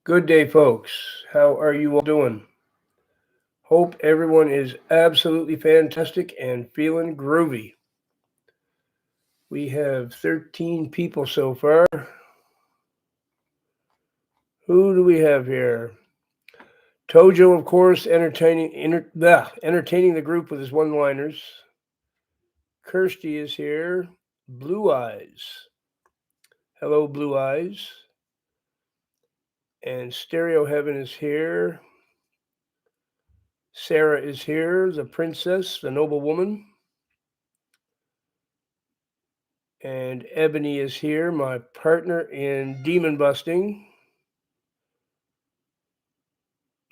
Good day, folks. How are you all doing? Hope everyone is absolutely fantastic and feeling groovy. We have 13 people so far. Who do we have here? Tojo, of course, entertaining the group with his one-liners. Kirsty is here. Blue Eyes. Hello, Blue Eyes. And Stereo Heaven is here. Sarah is here, the princess, the noble woman. And Ebony is here, my partner in demon busting.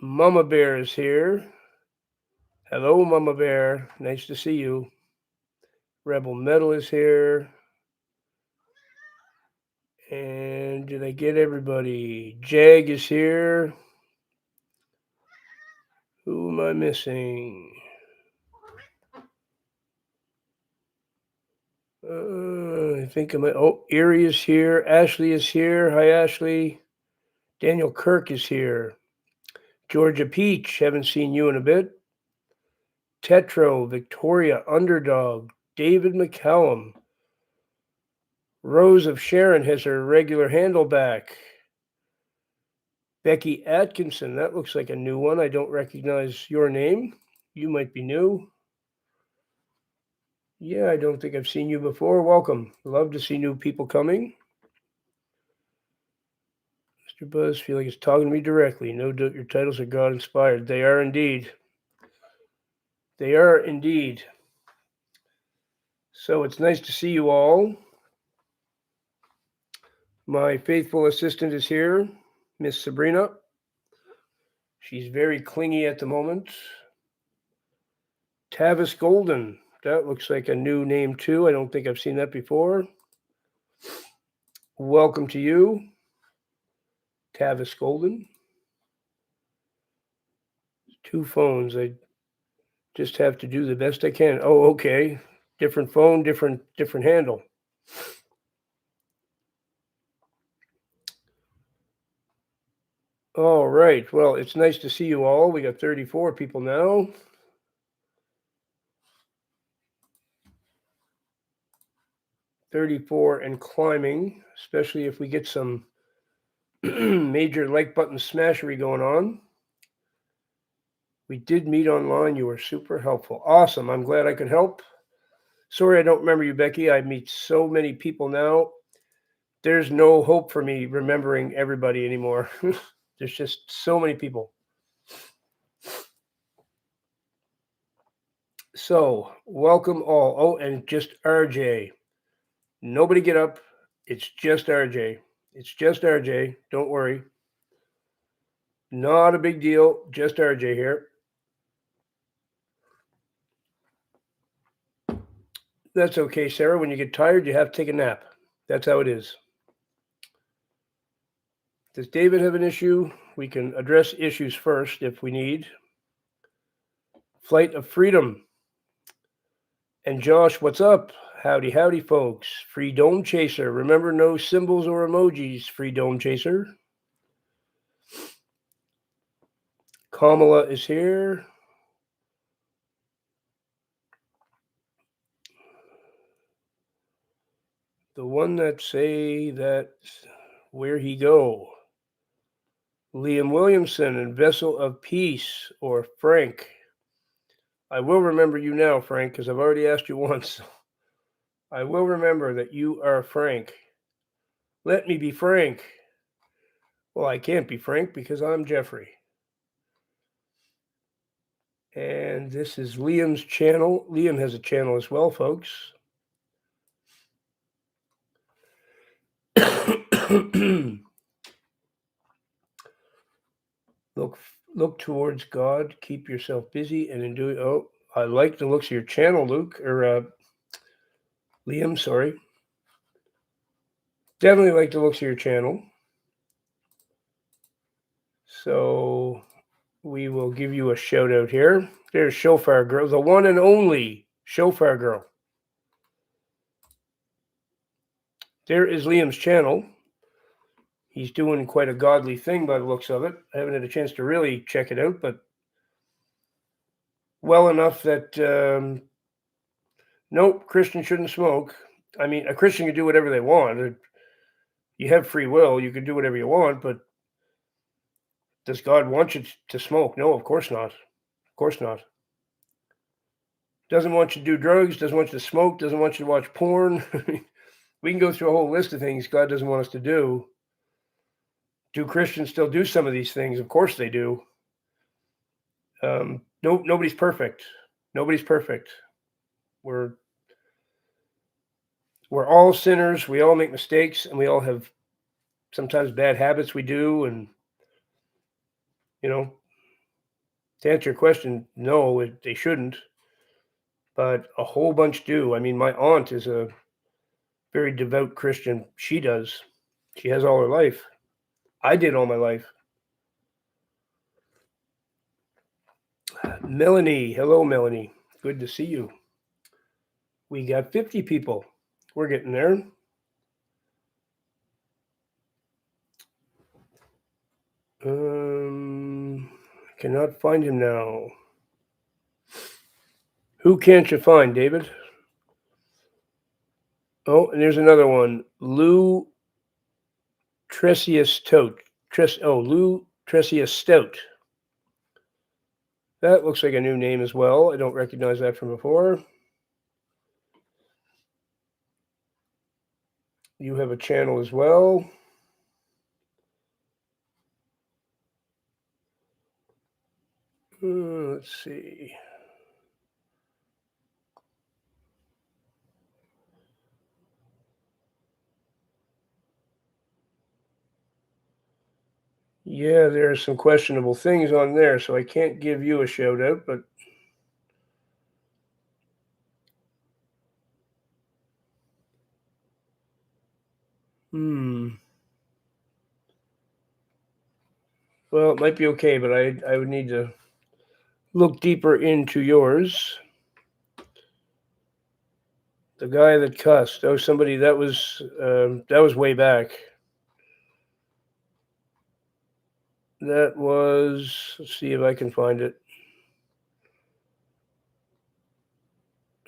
Mama Bear is here. Hello, Mama Bear. Nice to see you. Rebel Metal is here. And did I get everybody? Jag is here. Who am I missing? I think Erie is here. Ashley is here. Hi, Ashley. Daniel Kirk is here. Georgia Peach, haven't seen you in a bit. Tetro, Victoria, Underdog, David McCallum. Rose of Sharon has her regular handle back. Becky Atkinson, that looks like a new one. I don't recognize your name. You might be new. Yeah, I don't think I've seen you before. Welcome. Love to see new people coming. Mr. Buzz, feel like he's talking to me directly. No doubt your titles are God inspired. They are indeed. They are indeed. So it's nice to see you all. My faithful assistant is here, Miss Sabrina. She's very clingy at the moment. Tavis Golden. That looks like a new name too. I don't think I've seen that before. Welcome to you, Tavis Golden. Two phones. I just have to do the best I can. Oh, okay. Different phone, different handle. All right. Well, it's nice to see you all. We got 34 people now. $34 and climbing, especially if we get some major like button smashery going on. We did meet online. You were super helpful. Awesome. I'm glad I could help. Sorry I don't remember you, Becky. I meet so many people now. There's no hope for me remembering everybody anymore. There's just so many people. So, welcome all. Oh, and just RJ. Nobody get up. It's just RJ. It's just RJ. Don't worry. Not a big deal. Just RJ here. That's okay, Sarah. When you get tired, you have to take a nap. That's how it is. Does David have an issue? We can address issues first if we need. Flight of Freedom. And Josh, what's up? Howdy, howdy, folks. Free Dome Chaser. Remember, no symbols or emojis, Free Dome Chaser. Kamala is here. The one that say that where he go. Liam Williamson and Vessel of Peace, or Frank. I will remember you now, Frank, because I've already asked you once. I will remember that you are Frank. Let me be Frank. Well, I can't be Frank because I'm Jeffrey. And this is Liam's channel. Liam has a channel as well, folks. Look towards God. Keep yourself busy and enjoy. Oh, I like the looks of your channel, Luke, or Liam, sorry. Definitely like the looks of your channel. So we will give you a shout out here. There's Shofar Girl, the one and only Shofar Girl. There is Liam's channel. He's doing quite a godly thing by the looks of it. I haven't had a chance to really check it out, but well enough that nope, Christians shouldn't smoke. I mean, a Christian can do whatever they want. You have free will. You can do whatever you want, but does God want you to smoke? No, of course not. Of course not. Doesn't want you to do drugs, doesn't want you to smoke, doesn't want you to watch porn. We can go through a whole list of things God doesn't want us to do. Do Christians still do some of these things? Of course they do. Nobody's perfect. Nobody's perfect. We're all sinners. We all make mistakes, and we all have sometimes bad habits we do. And, to answer your question, no, they shouldn't. But a whole bunch do. I mean, my aunt is a very devout Christian. She does. She has all her life. I did all my life. Melanie. Hello, Melanie. Good to see you. We got 50 people. We're getting there. Cannot find him now. Who can't you find, David? Oh, and there's another one. Lou Tresius Stout. Lou Tresius Stout. That looks like a new name as well. I don't recognize that from before. You have a channel as well. Let's see. Yeah, there are some questionable things on there, so I can't give you a shout out, but well, it might be okay, but I would need to look deeper into yours. The guy that cussed. Oh, somebody that was way back. That was. Let's see if I can find it.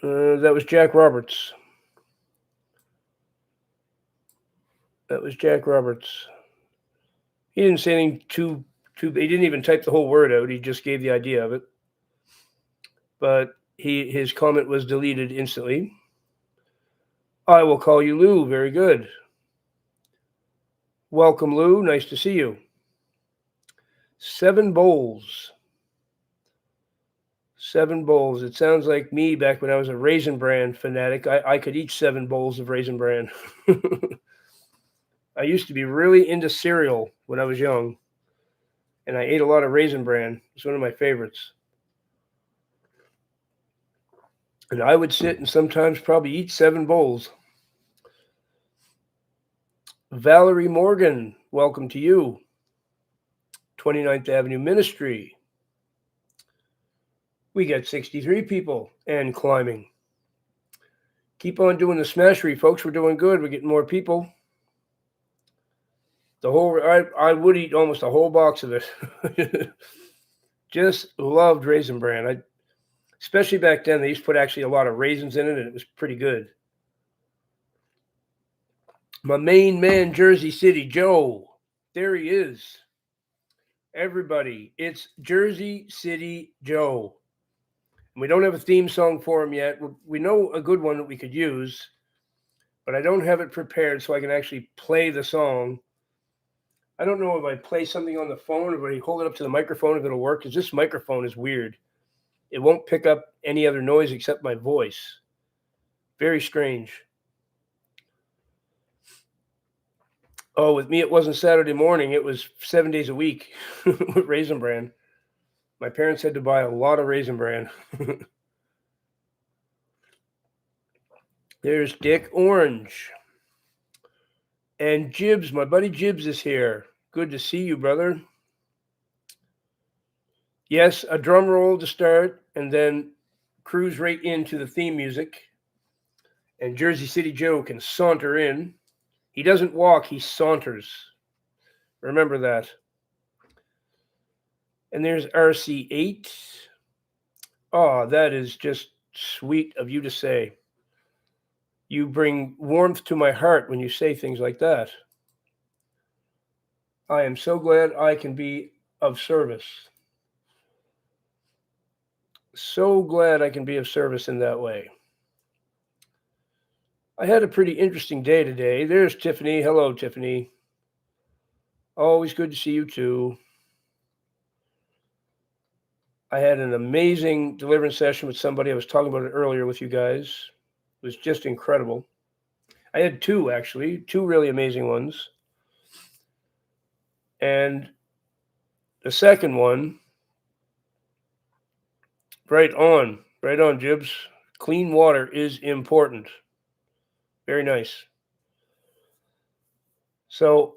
That was Jack Roberts. That was Jack Roberts. He didn't say anything too. He didn't even type the whole word out. He just gave the idea of it. But his comment was deleted instantly. I will call you Lou. Very good. Welcome, Lou. Nice to see you. 7 bowls. 7 bowls. It sounds like me back when I was a Raisin Bran fanatic. I could eat 7 bowls of Raisin Bran. I used to be really into cereal when I was young, and I ate a lot of Raisin Bran. It's one of my favorites. And I would sit and sometimes probably eat 7 bowls. Valerie Morgan, welcome to you. 29th Avenue Ministry. We got 63 people and climbing. Keep on doing the smashery, folks. We're doing good. We're getting more people. I would eat almost a whole box of it. Just loved Raisin Bran. Especially back then, they used to put actually a lot of raisins in it, and it was pretty good. My main man, Jersey City Joe. There he is. Everybody, it's Jersey City Joe. And we don't have a theme song for him yet. We know a good one that we could use, but I don't have it prepared so I can actually play the song. I don't know if I play something on the phone or if I hold it up to the microphone if it'll work, because this microphone is weird. It won't pick up any other noise except my voice. Very strange. Oh, with me, it wasn't Saturday morning. It was 7 days a week with Raisin Bran. My parents had to buy a lot of Raisin Bran. There's Dick Orange. And Jibs, my buddy Jibs is here. Good to see you, brother. Yes, a drum roll to start, and then cruise right into the theme music. And Jersey City Joe can saunter in. He doesn't walk, he saunters. Remember that. And there's RC8. Oh, that is just sweet of you to say. You bring warmth to my heart when you say things like that. I am so glad I can be of service. So glad I can be of service in that way. I had a pretty interesting day today. There's Tiffany. Hello, Tiffany. Always good to see you too. I had an amazing deliverance session with somebody. I was talking about it earlier with you guys. It was just incredible. I had two, actually, two really amazing ones. And the second one, right on, Jibs. Clean water is important. Very nice. So,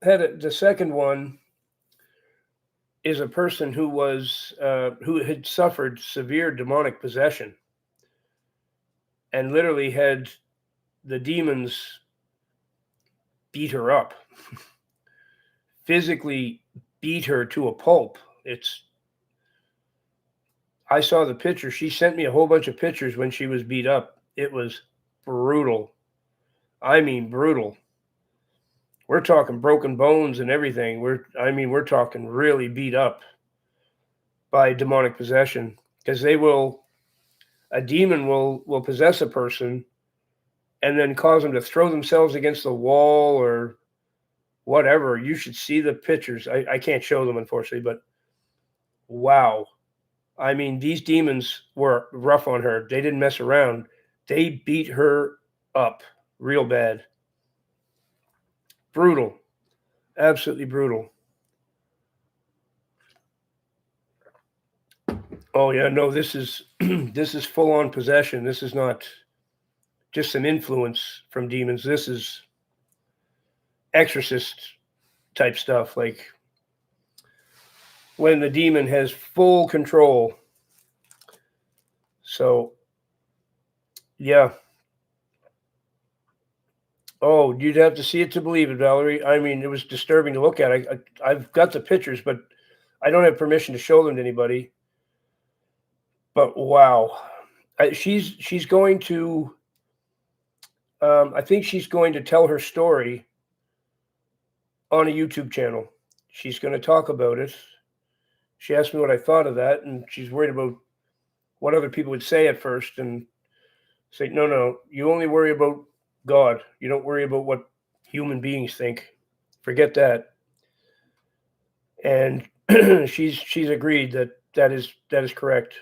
the second one is a person who had suffered severe demonic possession, and literally had the demons beat her up, physically beat her to a pulp. I saw the picture. She sent me a whole bunch of pictures when she was beat up. It was brutal. I mean, brutal. We're talking broken bones and everything. We're talking really beat up by demonic possession, because a demon will possess a person and then cause them to throw themselves against the wall or whatever. You should see the pictures. I can't show them, unfortunately, but wow. I mean, these demons were rough on her. They didn't mess around. They beat her up real bad. Brutal. Absolutely brutal. Oh yeah, no, this is this is full on possession. This is not just some influence from demons. This is exorcist type stuff, like when the demon has full control. So yeah. Oh, you'd have to see it to believe it, Valerie. I mean, it was disturbing to look at. I've got the pictures, but I don't have permission to show them to anybody. But wow, she's going to. I think she's going to tell her story on a YouTube channel. She's going to talk about it. She asked me what I thought of that, and she's worried about what other people would say at first, and say, no, you only worry about God. You don't worry about what human beings think. Forget that. And she's agreed that is correct.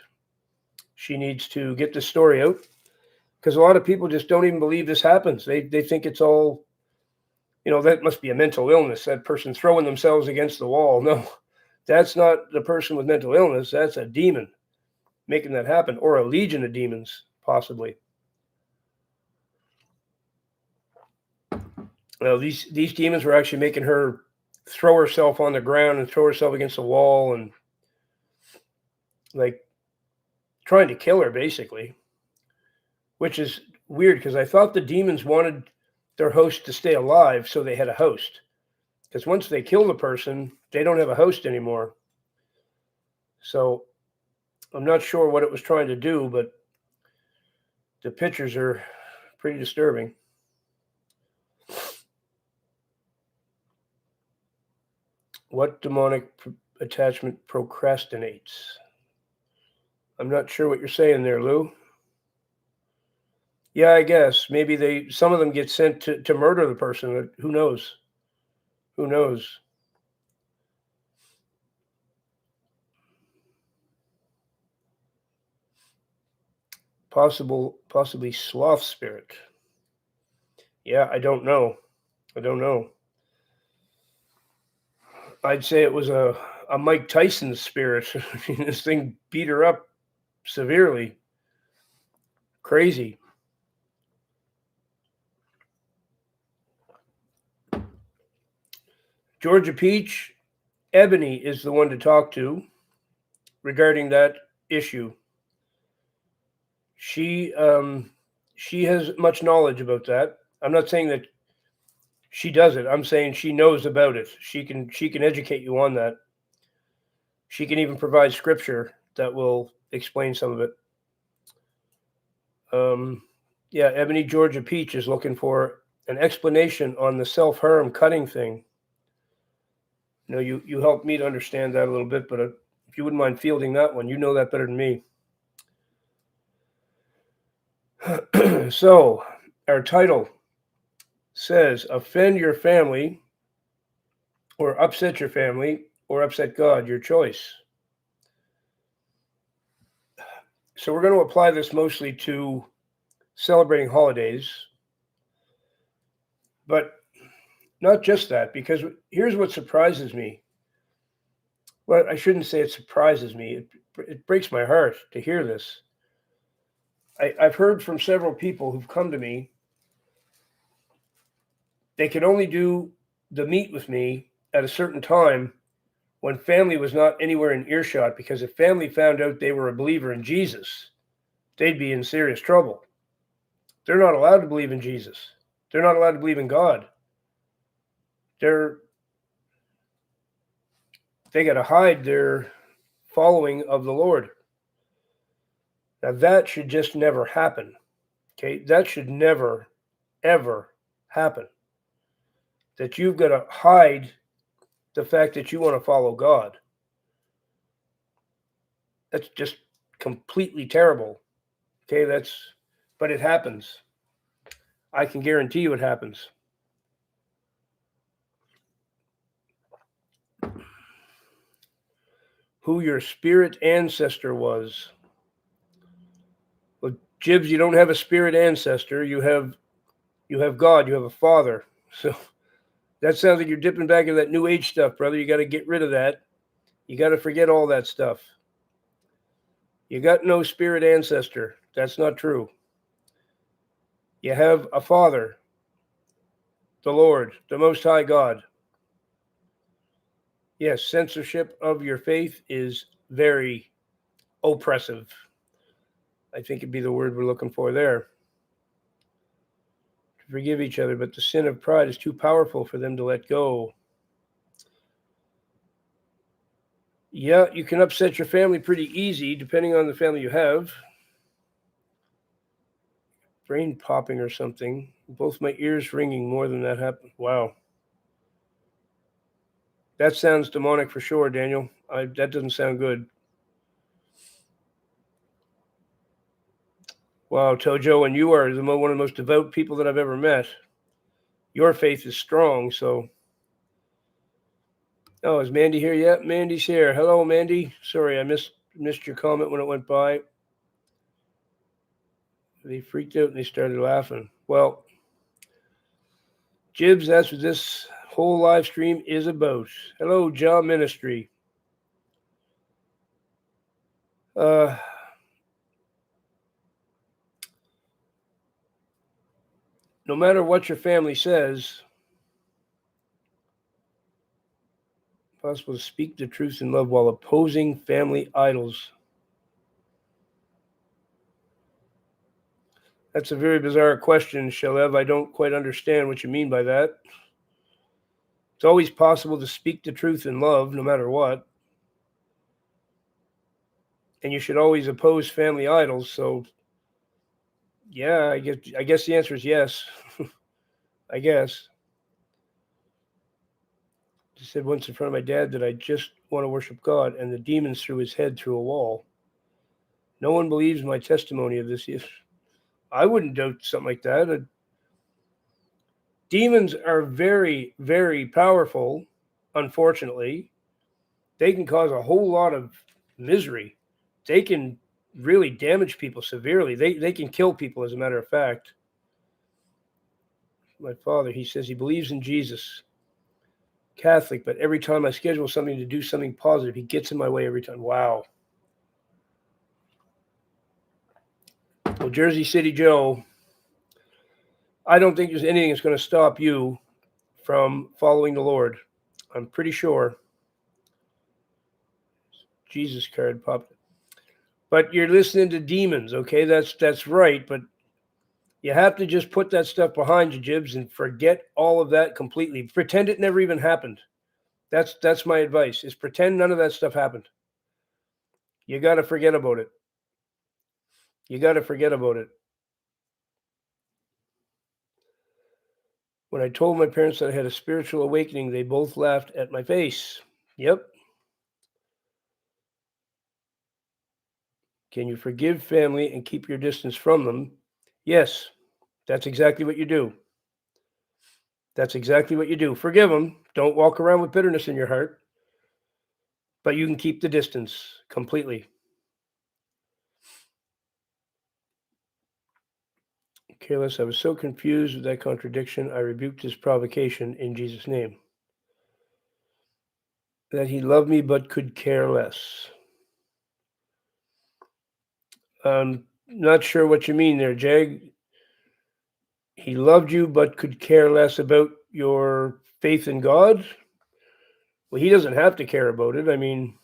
She needs to get the story out, because a lot of people just don't even believe this happens. They think it's all, that must be a mental illness, that person throwing themselves against the wall. No, that's not the person with mental illness. That's a demon making that happen, or a legion of demons, possibly. Well, these demons were actually making her throw herself on the ground and throw herself against the wall, and like trying to kill her, basically, which is weird, because I thought the demons wanted their host to stay alive, so they had a host. Because once they kill the person, they don't have a host anymore. So I'm not sure what it was trying to do, but the pictures are pretty disturbing. What demonic attachment procrastinates? I'm not sure what you're saying there, Lou. Yeah, I guess maybe some of them get sent to murder the person. Who knows? Who knows? Possibly sloth spirit. Yeah, I don't know. I'd say it was a Mike Tyson spirit. This thing beat her up severely. Crazy. Georgia Peach, Ebony is the one to talk to regarding that issue. She has much knowledge about that. I'm not saying that She does it. I'm saying she knows about it. She can educate you on that. She can even provide scripture that will explain some of it. Yeah, Ebony Georgia Peach is looking for an explanation on the self-harm cutting thing. You helped me to understand that a little bit, but if you wouldn't mind fielding that one, you know that better than me. So, our title says, offend your family, or upset your family, or upset God, your choice. So we're going to apply this mostly to celebrating holidays, but not just that, because here's what surprises me. Well, I shouldn't say it surprises me. It breaks my heart to hear this. I've heard from several people who've come to me. They could only do the meet with me at a certain time when family was not anywhere in earshot, because if family found out they were a believer in Jesus, they'd be in serious trouble. They're not allowed to believe in Jesus. They're not allowed to believe in God. They got to hide their following of the Lord. Now that should just never happen. Okay, that should never, ever happen. That you've got to hide the fact that you want to follow God. That's just completely terrible. Okay, but it happens. I can guarantee you it happens. Who your spirit ancestor was. Well, Jibs, you don't have a spirit ancestor. You have God. You have a father. So that sounds like you're dipping back into that new age stuff, brother. You got to get rid of that. You got to forget all that stuff. You got no spirit ancestor. That's not true. You have a father, the Lord, the Most High God. Yes, censorship of your faith is very oppressive. I think it'd be the word we're looking for there. To forgive each other, but the sin of pride is too powerful for them to let go. Yeah, you can upset your family pretty easy, depending on the family you have. Brain popping or something. Both my ears ringing more than that happened. Wow. That sounds demonic for sure, Daniel. That doesn't sound good. Wow, Tojo, and you are one of the most devout people that I've ever met. Your faith is strong, so. Oh, is Mandy here yet? Mandy's here. Hello, Mandy. Sorry, I missed your comment when it went by. They freaked out and they started laughing. Well, Jibs, that's what this whole live stream is about. Hello, Jah Ministry. No matter what your family says, possible to speak the truth in love while opposing family idols. That's a very bizarre question, Shalev. I don't quite understand what you mean by that. It's always possible to speak the truth in love, no matter what. And you should always oppose family idols. So, yeah, I guess the answer is yes. I guess. I said once in front of my dad that I just want to worship God, and the demons threw his head through a wall. No one believes my testimony of this. I wouldn't doubt something like that. Demons are very, very powerful, unfortunately. They can cause a whole lot of misery. They can really damage people severely. They can kill people, as a matter of fact. My father, he says he believes in Jesus, Catholic, but every time I schedule something to do something positive, he gets in my way every time. Wow. Well, Jersey City Joe, I don't think there's anything that's going to stop you from following the Lord. I'm pretty sure. Jesus card popped. But you're listening to demons, okay? That's right. But You have to just put that stuff behind you, Jibs, and forget all of that completely. Pretend it never even happened. That's my advice, is pretend none of that stuff happened. You got to forget about it. You got to forget about it. When I told my parents that I had a spiritual awakening, they both laughed at my face. Yep. Can you forgive family and keep your distance from them? Yes, that's exactly what you do. That's exactly what you do. Forgive them. Don't walk around with bitterness in your heart, but you can keep the distance completely. Careless, I was so confused with that contradiction. I rebuked his provocation in Jesus' name. That he loved me but could care less. Not sure what you mean there, Jag. He loved you but could care less about your faith in God? Well, he doesn't have to care about it. I mean,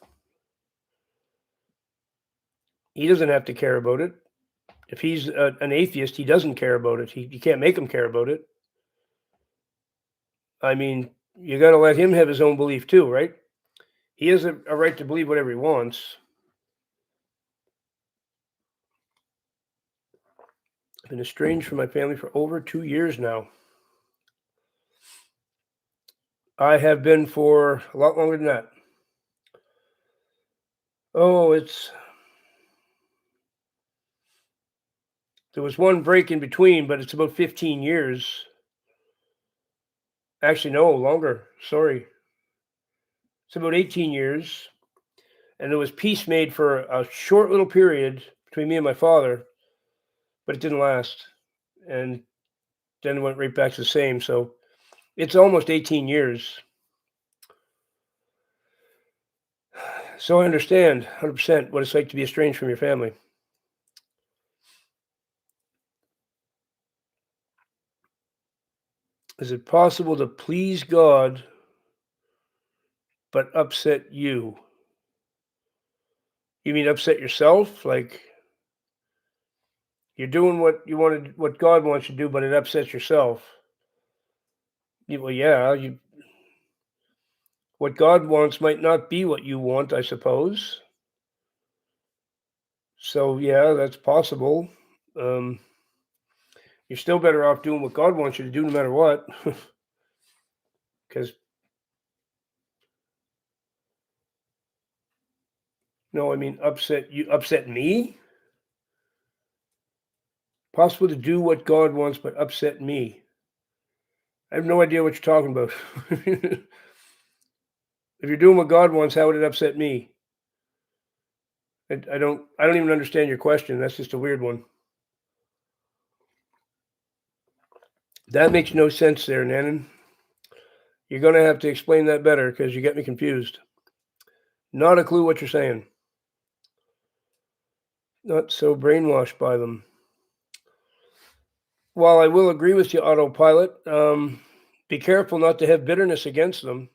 he doesn't have to care about it. If he's an atheist, he doesn't care about it. You can't make him care about it. I mean, you got to let him have his own belief too, right? He has a right to believe whatever he wants. I've been estranged from my family for over 2 years now. I have been for a lot longer than that. Oh, there was one break in between, but it's about 15 years. Actually, no, longer. Sorry. It's about 18 years. And there was peace made for a short little period between me and my father, but it didn't last. And then it went right back to the same. So it's almost 18 years. So I understand 100% what it's like to be estranged from your family. Is it possible to please God but upset you? You mean upset yourself? Like you're doing what God wants you to do, but it upsets yourself. Well, yeah, what God wants might not be what you want, I suppose. So yeah, that's possible. Um, you're still better off doing what God wants you to do, no matter what. Because no, I mean upset me. Possible to do what God wants, but upset me. I have no idea what you're talking about. If you're doing what God wants, how would it upset me? I don't even understand your question. That's just a weird one. That makes no sense there, Nanan. You're going to have to explain that better because you get me confused. Not a clue what you're saying. Not so brainwashed by them. While I will agree with you, autopilot, be careful not to have bitterness against them,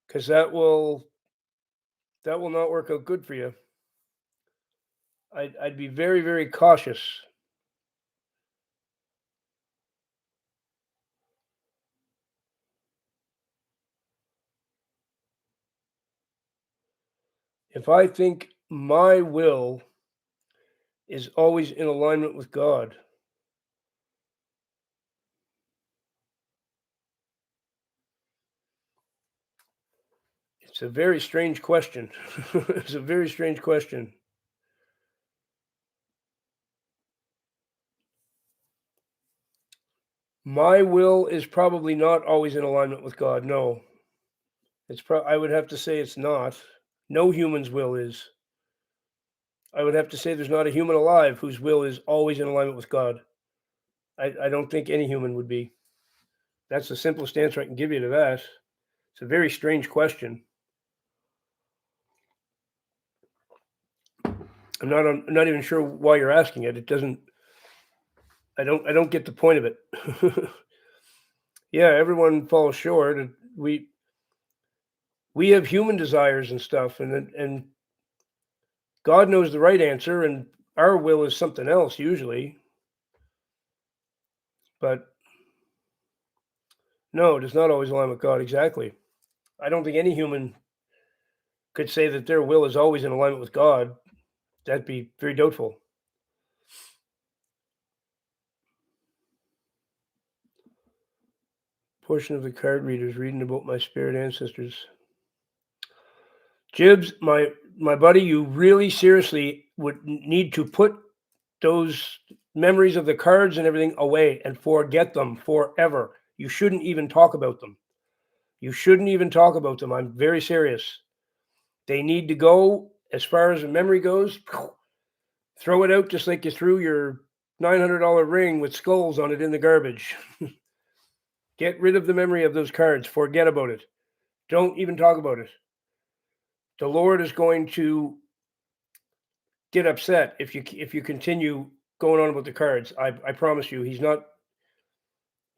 because that will not work out good for you. I'd be very, very cautious. If I think my will is always in alignment with God, it's a very strange question. It's a very strange question. My will is probably not always in alignment with God. No, I would have to say it's not. No human's will is. I would have to say there's not a human alive whose will is always in alignment with God. I don't think any human would be. That's the simplest answer I can give you to that. It's a very strange question. I'm not even sure why you're asking it. It doesn't. I don't get the point of it. Yeah, everyone falls short. We have human desires and stuff, and God knows the right answer, and our will is something else usually. But no, it does not always align with God. Exactly. I don't think any human could say that their will is always in alignment with God. That'd be very doubtful. Portion of the card readers reading about my spirit ancestors. Jibs, my buddy, you really seriously would need to put those memories of the cards and everything away and forget them forever. You shouldn't even talk about them. You shouldn't even talk about them. I'm very serious. They need to go as far as the memory goes. Throw it out just like you threw your $900 ring with skulls on it in the garbage. Get rid of the memory of those cards. Forget about it. Don't even talk about it. The Lord is going to get upset if you continue going on about the cards. I promise you, he's not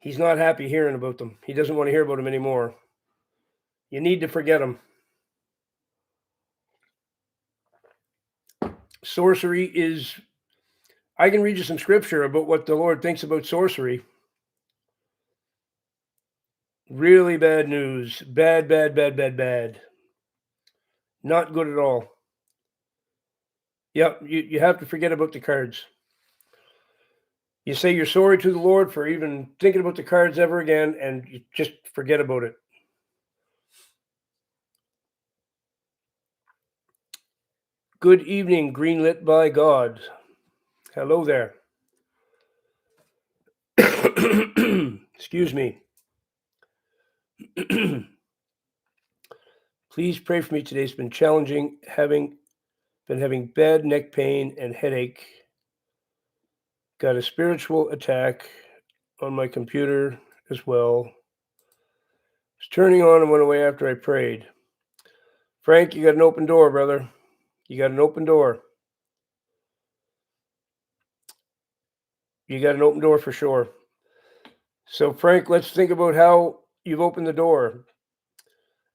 happy hearing about them. He doesn't want to hear about them anymore. You need to forget them. Sorcery is. I can read you some scripture about what the Lord thinks about sorcery. Really bad news. Bad. Not good at all. Yep, you have to forget about the cards. You say you're sorry to the Lord for even thinking about the cards ever again, and you just forget about it. Good evening, greenlit by God. Hello there. Excuse me. Please pray for me today. It's been challenging, been having bad neck pain and headache. Got a spiritual attack on my computer as well. It's turning on and went away after I prayed. Frank, you got an open door, brother. You got an open door. You got an open door for sure. So, Frank, let's think about how you've opened the door.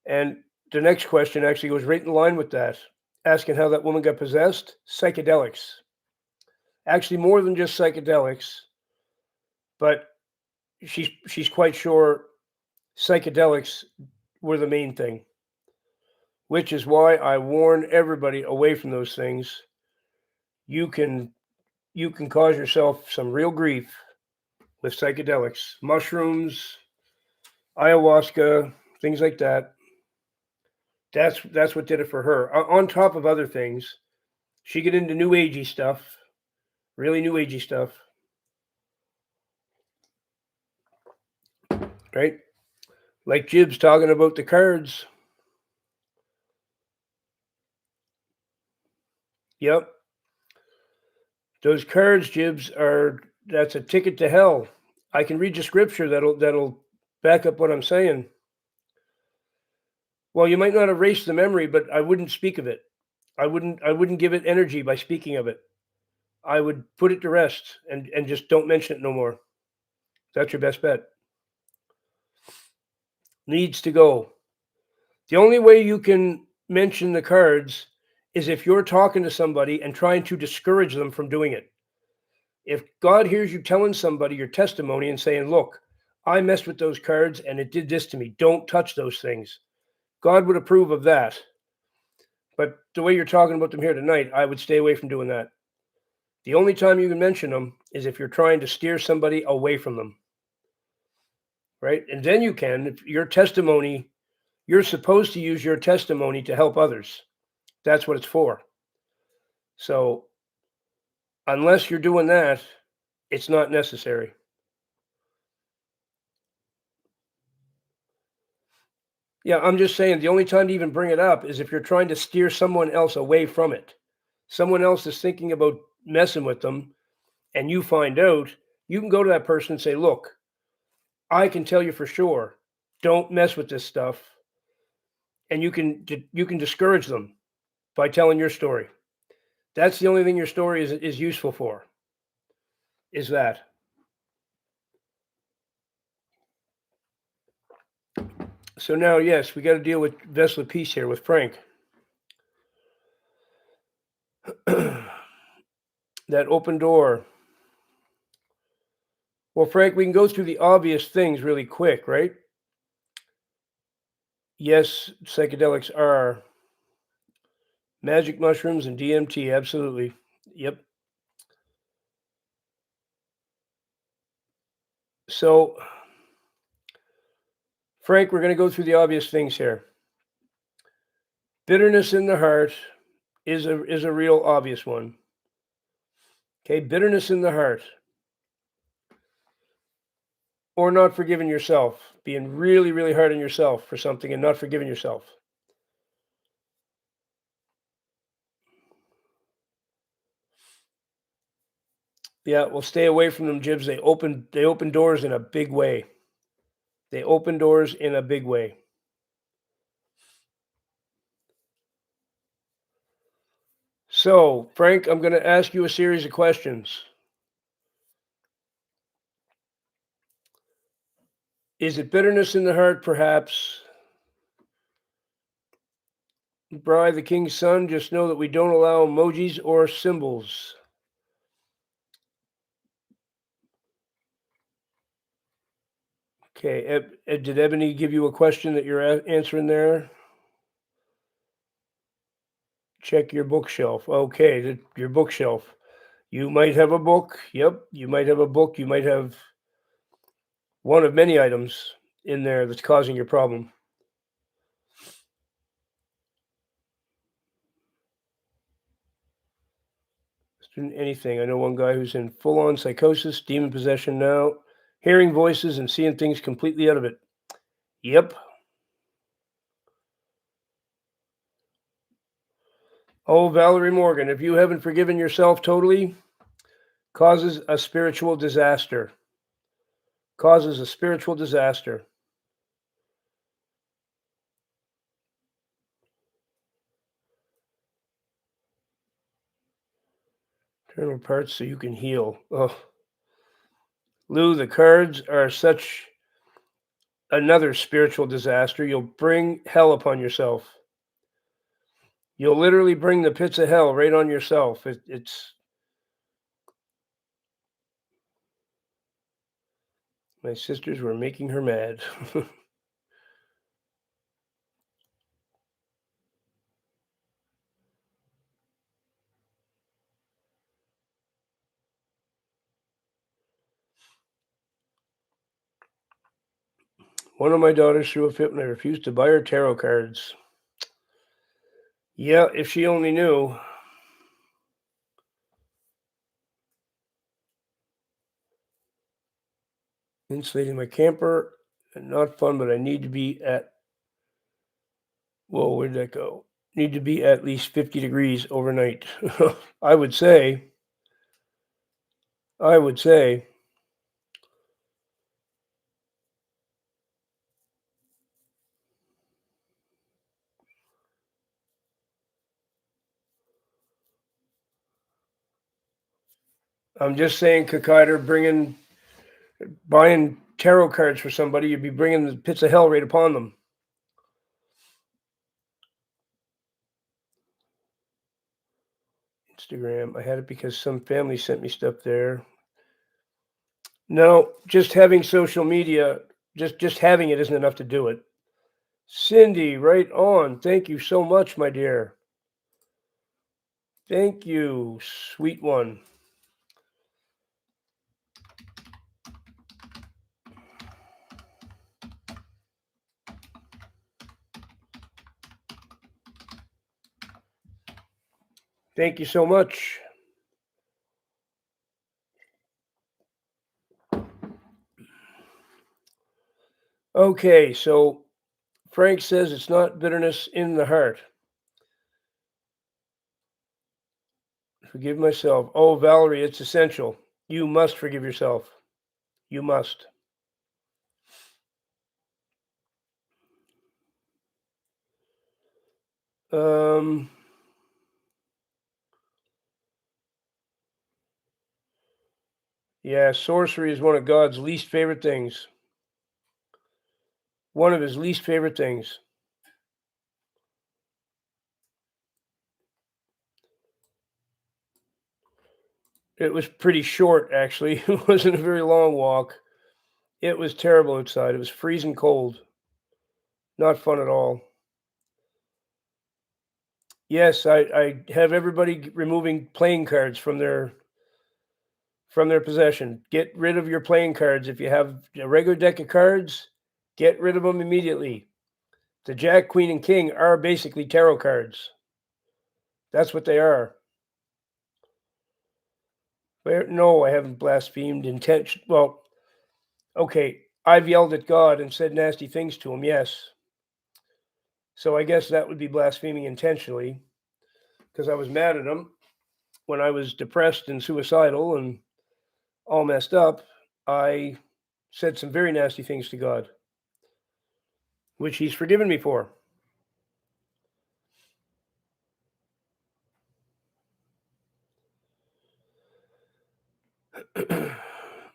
And the next question actually goes right in line with that, asking how that woman got possessed. Psychedelics. Actually, more than just psychedelics, but she's quite sure psychedelics were the main thing, which is why I warn everybody away from those things. You can cause yourself some real grief with psychedelics, mushrooms, ayahuasca, things like that. That's what did it for her. On top of other things, she get into new agey stuff, really new agey stuff, right? Like Jib's talking about the cards. Yep, those cards, Jibs, that's a ticket to hell. I can read you scripture that'll back up what I'm saying. Well, you might not erase the memory, but I wouldn't speak of it. I wouldn't give it energy by speaking of it. I would put it to rest and just don't mention it no more. That's your best bet. Needs to go. The only way you can mention the cards is if you're talking to somebody and trying to discourage them from doing it. If God hears you telling somebody your testimony and saying, look, I messed with those cards and it did this to me, don't touch those things. God would approve of that. But the way you're talking about them here tonight, I would stay away from doing that. The only time you can mention them is if you're trying to steer somebody away from them. Right? And then you can, if your testimony, you're supposed to use your testimony to help others. That's what it's for. So unless you're doing that, it's not necessary. Yeah, I'm just saying the only time to even bring it up is if you're trying to steer someone else away from it. Someone else is thinking about messing with them and you find out, you can go to that person and say, look, I can tell you for sure, don't mess with this stuff. And you can discourage them by telling your story. That's the only thing your story is useful for. Is that. So now, yes, we got to deal with Vessel of Peace here with Frank. That open door. Well, Frank, we can go through the obvious things really quick, right? Yes, psychedelics are magic mushrooms and DMT, absolutely. Yep. So, Frank, we're going to go through the obvious things here. Bitterness in the heart is a real obvious one. Okay, bitterness in the heart, or not forgiving yourself, being really, really hard on yourself for something and not forgiving yourself. Yeah, well, stay away from them, Jibs. They open doors in a big way. They open doors in a big way. So, Frank, I'm going to ask you a series of questions. Is it bitterness in the heart, perhaps? Bri, the king's son, just know that we don't allow emojis or symbols. Okay, did Ebony give you a question that you're answering there? Check your bookshelf. Okay, your bookshelf. You might have a book. Yep, you might have a book. You might have one of many items in there that's causing your problem. Anything. I know one guy who's in full on psychosis, demon possession now, hearing voices and seeing things completely out of it. Yep. Oh, Valerie Morgan, if you haven't forgiven yourself totally, causes a spiritual disaster. Causes a spiritual disaster. Internal parts so you can heal. Oh, Lou, the cards are such another spiritual disaster. You'll bring hell upon yourself. You'll literally bring the pits of hell right on yourself. It's my sisters were making her mad. One of my daughters threw a fit when I refused to buy her tarot cards. Yeah, if she only knew. Insulating my camper, not fun, but I need to be at. Whoa, where did that go? Need to be at least 50 degrees overnight. I would say. I would say. I'm just saying, Kakaider, buying tarot cards for somebody, you'd be bringing the pits of hell right upon them. Instagram. I had it because some family sent me stuff there. No, just having social media, just having it isn't enough to do it. Cindy, right on. Thank you so much, my dear. Thank you, sweet one. Thank you so much. Okay, so Frank says it's not bitterness in the heart. Forgive myself. Oh, Valerie, it's essential. You must forgive yourself. You must. Um, yeah, sorcery is one of God's least favorite things. One of his least favorite things. It was pretty short, actually. It wasn't a very long walk. It was terrible outside. It was freezing cold. Not fun at all. Yes, I have everybody removing playing cards from their possession. Get rid of your playing cards. If you have a regular deck of cards, get rid of them immediately. The Jack, Queen, and King are basically tarot cards. That's what they are. No, I haven't blasphemed intention. Well, okay, I've yelled at God and said nasty things to him, yes. So I guess that would be blaspheming intentionally because I was mad at him when I was depressed and suicidal and all messed up. I said some very nasty things to God, which he's forgiven me for.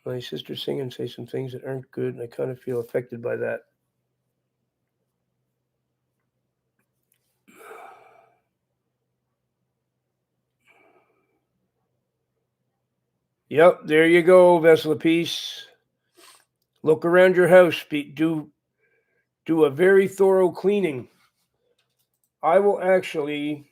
My sisters sing and say some things that aren't good, and I kind of feel affected by that. Yep, there you go, vessel of peace. Look around your house. Do a very thorough cleaning. I will actually.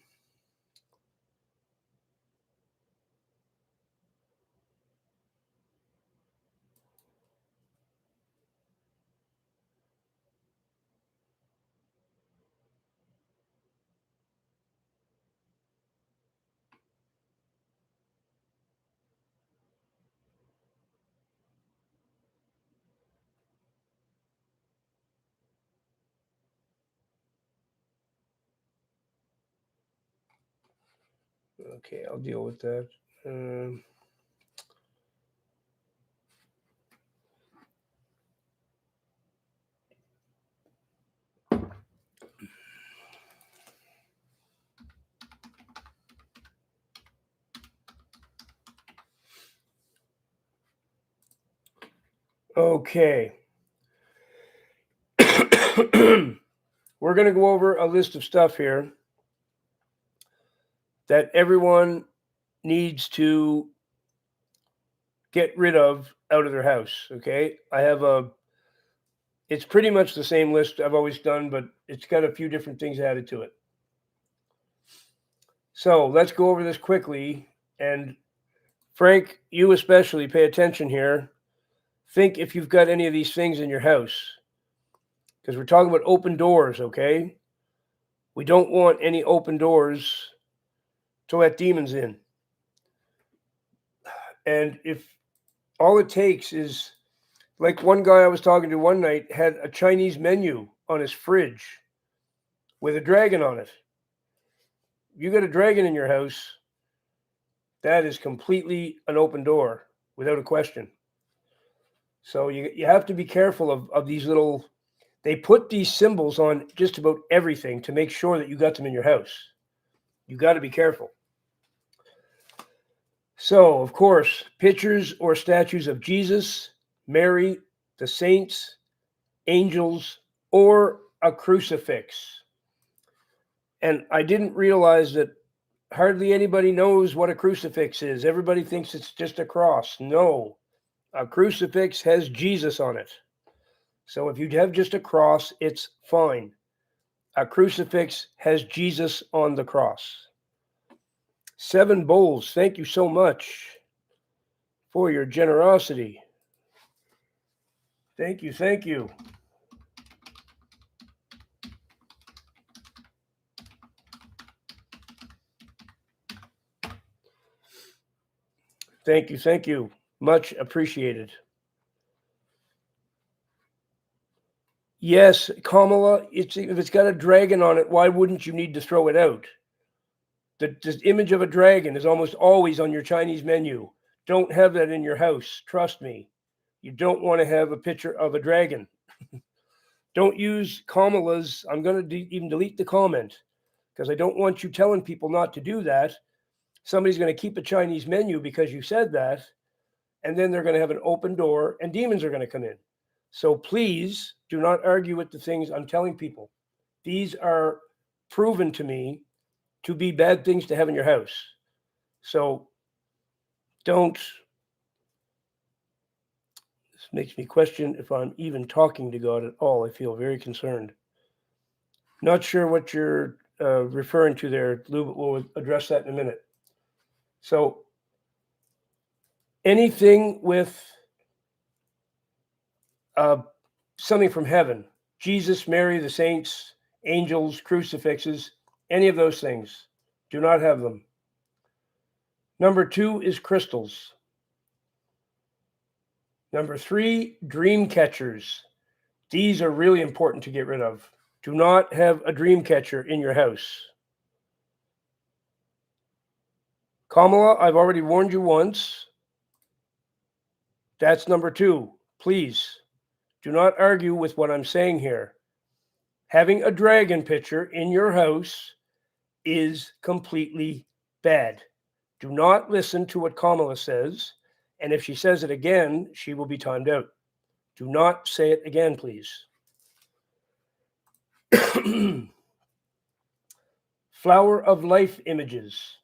Okay, I'll deal with that. Okay. We're going to go over a list of stuff here that everyone needs to get rid of out of their house. Okay. It's pretty much the same list I've always done, but it's got a few different things added to it. So let's go over this quickly. And Frank, you especially pay attention here. Think if you've got any of these things in your house, because we're talking about open doors, okay? We don't want any open doors to let demons in. And if all it takes is, like one guy I was talking to one night had a Chinese menu on his fridge with a dragon on it. You got a dragon in your house, that is completely an open door without a question. So you have to be careful of these little, they put these symbols on just about everything to make sure that you got them in your house. You got to be careful. So, of course, pictures or statues of Jesus, Mary, the saints, angels, or a crucifix. And I didn't realize that hardly anybody knows what a crucifix is. Everybody thinks it's just a cross. No, a crucifix has Jesus on it. So if you have just a cross, it's fine. A crucifix has Jesus on the cross. 7 bowls. Thank you so much for your generosity. Thank you. Thank you. Thank you. Thank you. Much appreciated. Yes, Kamala, if it's got a dragon on it, why wouldn't you need to throw it out? The image of a dragon is almost always on your Chinese menu. Don't have that in your house. Trust me. You don't want to have a picture of a dragon. Don't use Kamala's. I'm going to even delete the comment because I don't want you telling people not to do that. Somebody's going to keep a Chinese menu because you said that, and then they're going to have an open door and demons are going to come in. So please do not argue with the things I'm telling people. These are proven to me to be bad things to have in your house. So don't. This makes me question if I'm even talking to God at all. I feel very concerned. Not sure what you're referring to there, Lou, but we'll address that in a minute. So, anything with something from heaven, Jesus, Mary, the saints, angels, crucifixes, any of those things, do not have them. Number 2 is crystals. Number 3, dream catchers. These are really important to get rid of. Do not have a dream catcher in your house. Kamala, I've already warned you once. That's number 2. Please do not argue with what I'm saying here. Having a dragon picture in your house is completely bad. Do not listen to what Kamala says. And if she says it again, she will be timed out. Do not say it again, please. Flower of life images.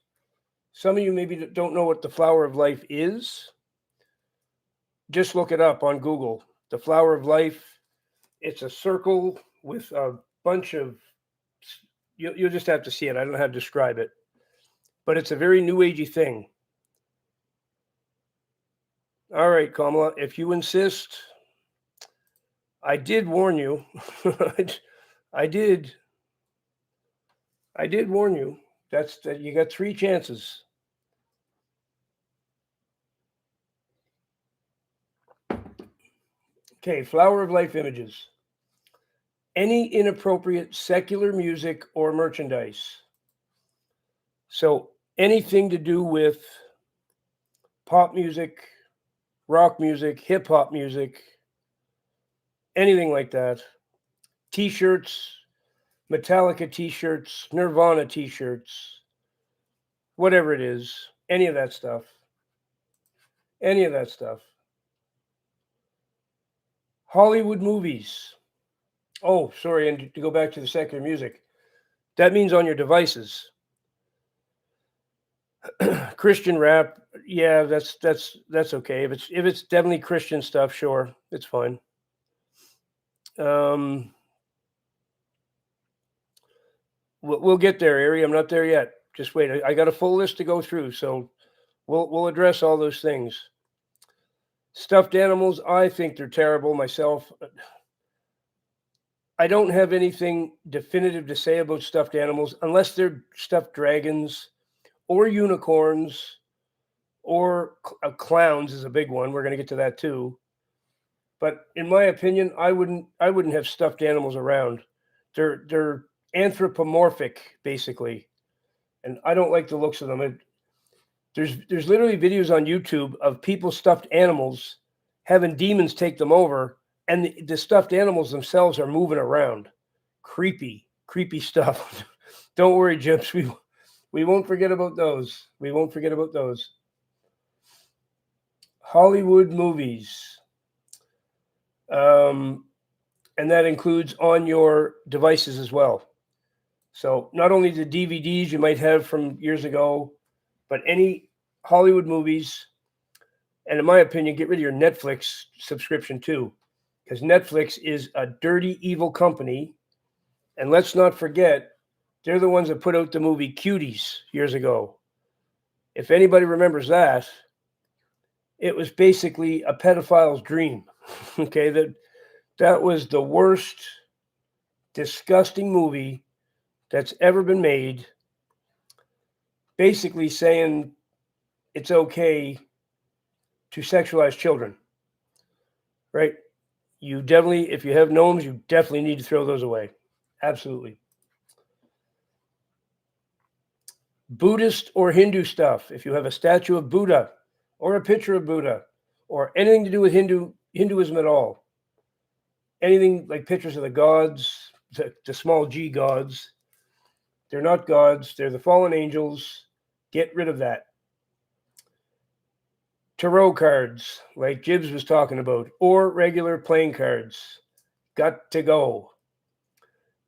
Some of you maybe don't know what the flower of life is. Just look it up on Google. The flower of life, it's a circle with a bunch of, you'll just have to see it. I don't know how to describe it. But it's a very new agey thing. All right, Kamala, if you insist, I did warn you. I did warn you. That's that you got 3 chances. Okay, flower of life images. Any inappropriate secular music or merchandise. So anything to do with pop music, rock music, hip hop music, anything like that. T-shirts, Metallica t-shirts, Nirvana t-shirts, whatever it is, any of that stuff. Any of that stuff. Hollywood movies. Oh, sorry, and to go back to the secular music, that means on your devices. Christian rap, yeah, that's okay. If it's definitely Christian stuff, sure, it's fine. We'll get there, Ari. I'm not there yet. Just wait. I got a full list to go through, so we'll address all those things. Stuffed animals, I think they're terrible myself. I don't have anything definitive to say about stuffed animals unless they're stuffed dragons or unicorns or clowns is a big one. We're going to get to that too. But in my opinion, I wouldn't have stuffed animals around. They're anthropomorphic basically, and I don't like the looks of them. There's literally videos on YouTube of people stuffed animals having demons take them over, and the stuffed animals themselves are moving around. Creepy stuff. Don't worry, Jips. We won't forget about those. We won't forget about those. Hollywood movies. And that includes on your devices as well. So not only the DVDs you might have from years ago, but any Hollywood movies. And in my opinion, get rid of your Netflix subscription too, because Netflix is a dirty, evil company. And let's not forget, they're the ones that put out the movie Cuties years ago. If anybody remembers that, it was basically a pedophile's dream. Okay, that was the worst, disgusting movie that's ever been made. Basically saying it's okay to sexualize children, right? You definitely, if you have gnomes, you definitely need to throw those away. Absolutely. Buddhist or Hindu stuff. If you have a statue of Buddha or a picture of Buddha or anything to do with Hinduism at all, anything like pictures of the gods, the small g gods, they're not gods. They're the fallen angels. Get rid of that. Tarot cards, like Jibbs was talking about, or regular playing cards. Got to go.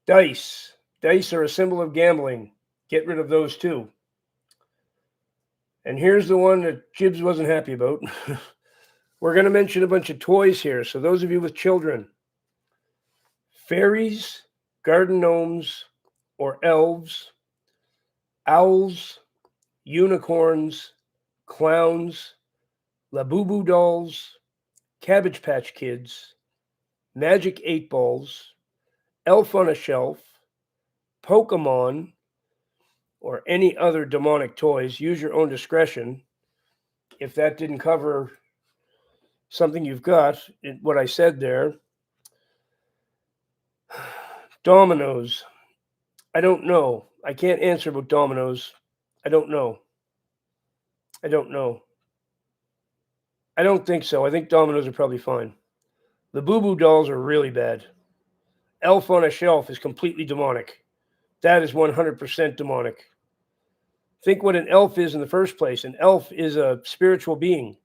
Dice. Dice are a symbol of gambling. Get rid of those too. And here's the one that Jibs wasn't happy about. We're going to mention a bunch of toys here. So those of you with children, fairies, garden gnomes, or elves, owls, unicorns, clowns, Labubu dolls, Cabbage Patch Kids, Magic 8 Balls, Elf on a Shelf, Pokemon, or any other demonic toys. Use your own discretion. If that didn't cover something you've got, what I said there. Dominoes. I don't know. I can't answer about dominoes. I don't know. I don't know. I don't think so. I think dominoes are probably fine. The Boo Boo dolls are really bad. Elf on a Shelf is completely demonic. That is 100% demonic. Think what an elf is in the first place. An elf is a spiritual being,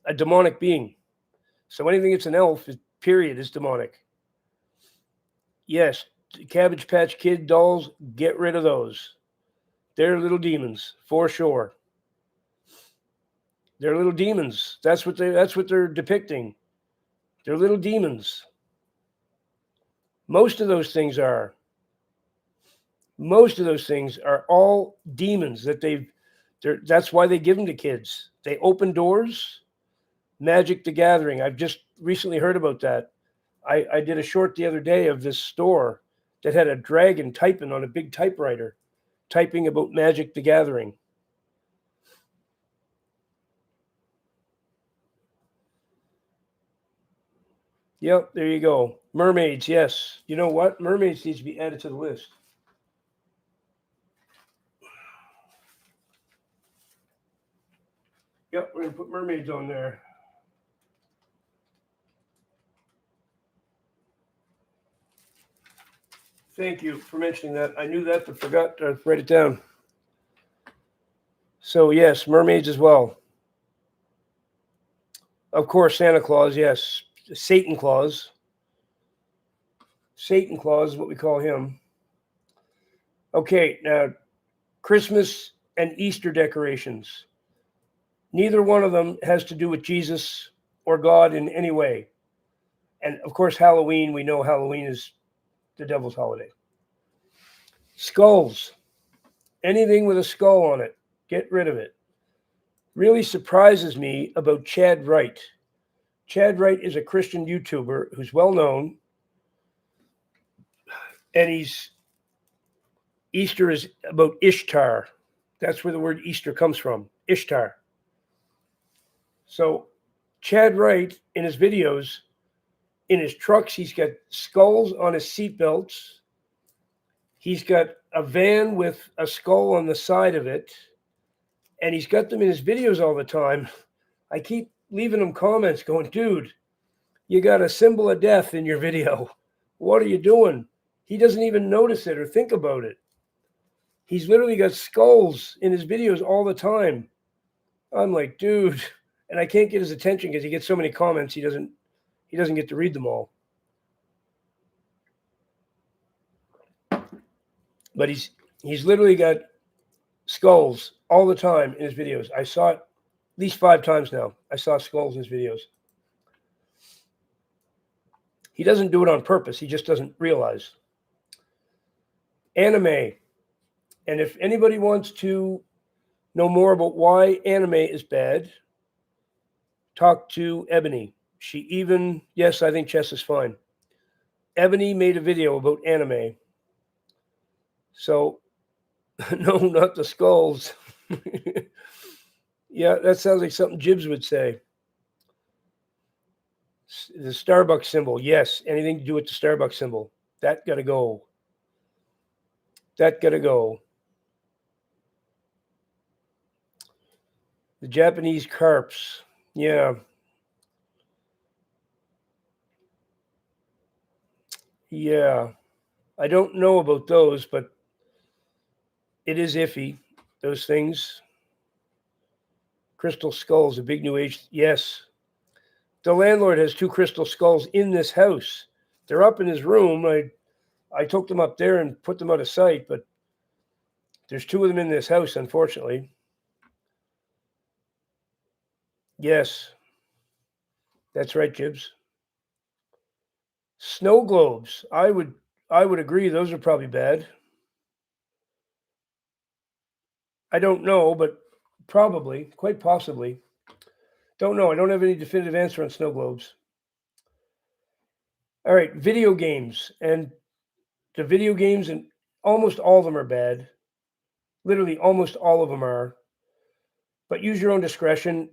a demonic being. So anything that's an elf, period, is demonic. Yes, Cabbage Patch Kid dolls, get rid of those. They're little demons, for sure. They're little demons. That's what they're depicting. They're little demons. Most of those things are. Most of those things are all demons that that's why they give them to kids. They open doors. Magic the Gathering. I've just recently heard about that. I did a short the other day of this store that had a dragon typing on a big typewriter, typing about Magic the Gathering. Yep, there you go. Mermaids, yes. You know what? Mermaids needs to be added to the list. Yep, we're going to put mermaids on there. Thank you for mentioning that. I knew that, but forgot to write it down. So, yes, mermaids as well. Of course, Santa Claus, yes. Satan Claus. Satan Claus is what we call him. Okay, now, Christmas and Easter decorations. Neither one of them has to do with Jesus or God in any way. And of course, Halloween, we know Halloween is the devil's holiday. Skulls. Anything with a skull on it, get rid of it. Really surprises me about Chad Wright. Chad Wright is a Christian YouTuber who's well known. And Easter is about Ishtar. That's where the word Easter comes from, Ishtar. So Chad Wright, in his videos, in his trucks, he's got skulls on his seatbelts. He's got a van with a skull on the side of it. And he's got them in his videos all the time. I keep leaving him comments going, dude, you got a symbol of death in your video. What are you doing? He doesn't even notice it or think about it. He's literally got skulls in his videos all the time. I'm like, dude, and I can't get his attention because he gets so many comments. He doesn't get to read them all. But he's literally got skulls all the time in his videos. I saw it at least 5 times now. I saw skulls in his videos. He doesn't do it on purpose. He just doesn't realize. Anime. And if anybody wants to know more about why anime is bad, talk to Ebony. Yes, I think chess is fine. Ebony made a video about anime. So, no, not the skulls. Yeah, that sounds like something Jibs would say. The Starbucks symbol. Yes, anything to do with the Starbucks symbol. That got to go. That got to go. The Japanese carps. Yeah. Yeah. I don't know about those, but it is iffy, those things. Crystal skulls, a big new age. Yes. The landlord has 2 crystal skulls in this house. They're up in his room. I took them up there and put them out of sight, but there's 2 of them in this house, unfortunately. Yes, that's right, Jibs. Snow globes. I would agree. Those are probably bad. I don't know, but probably, quite possibly. Don't know. I don't have any definitive answer on snow globes. All right, video games. And the video games, and almost all of them are bad. Literally, almost all of them are. But use your own discretion.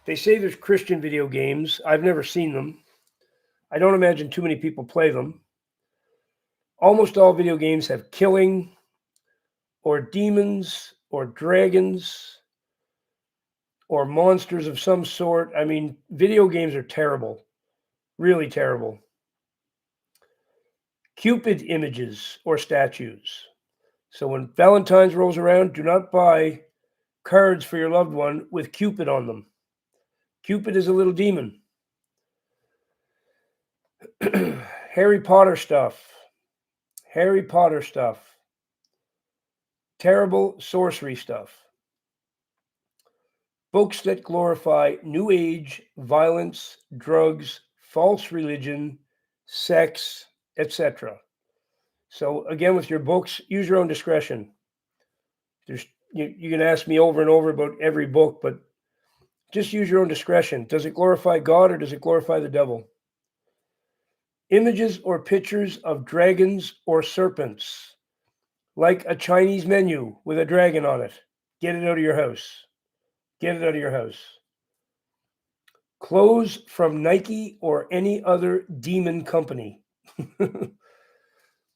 They say there's Christian video games. I've never seen them. I don't imagine too many people play them. Almost all video games have killing or demons or dragons or monsters of some sort. I mean, video games are terrible, really terrible. Cupid images or statues. So when Valentine's rolls around, do not buy cards for your loved one with Cupid on them. Cupid is a little demon. Harry Potter stuff. Harry Potter stuff. Terrible sorcery stuff. Books that glorify New Age, violence, drugs, false religion, sex, etc. So again, with your books, use your own discretion. You can ask me over and over about every book, but just use your own discretion. Does it glorify God or does it glorify the devil? Images or pictures of dragons or serpents, like a Chinese menu with a dragon on it. Get it out of your house. Get it out of your house. Clothes from Nike or any other demon company.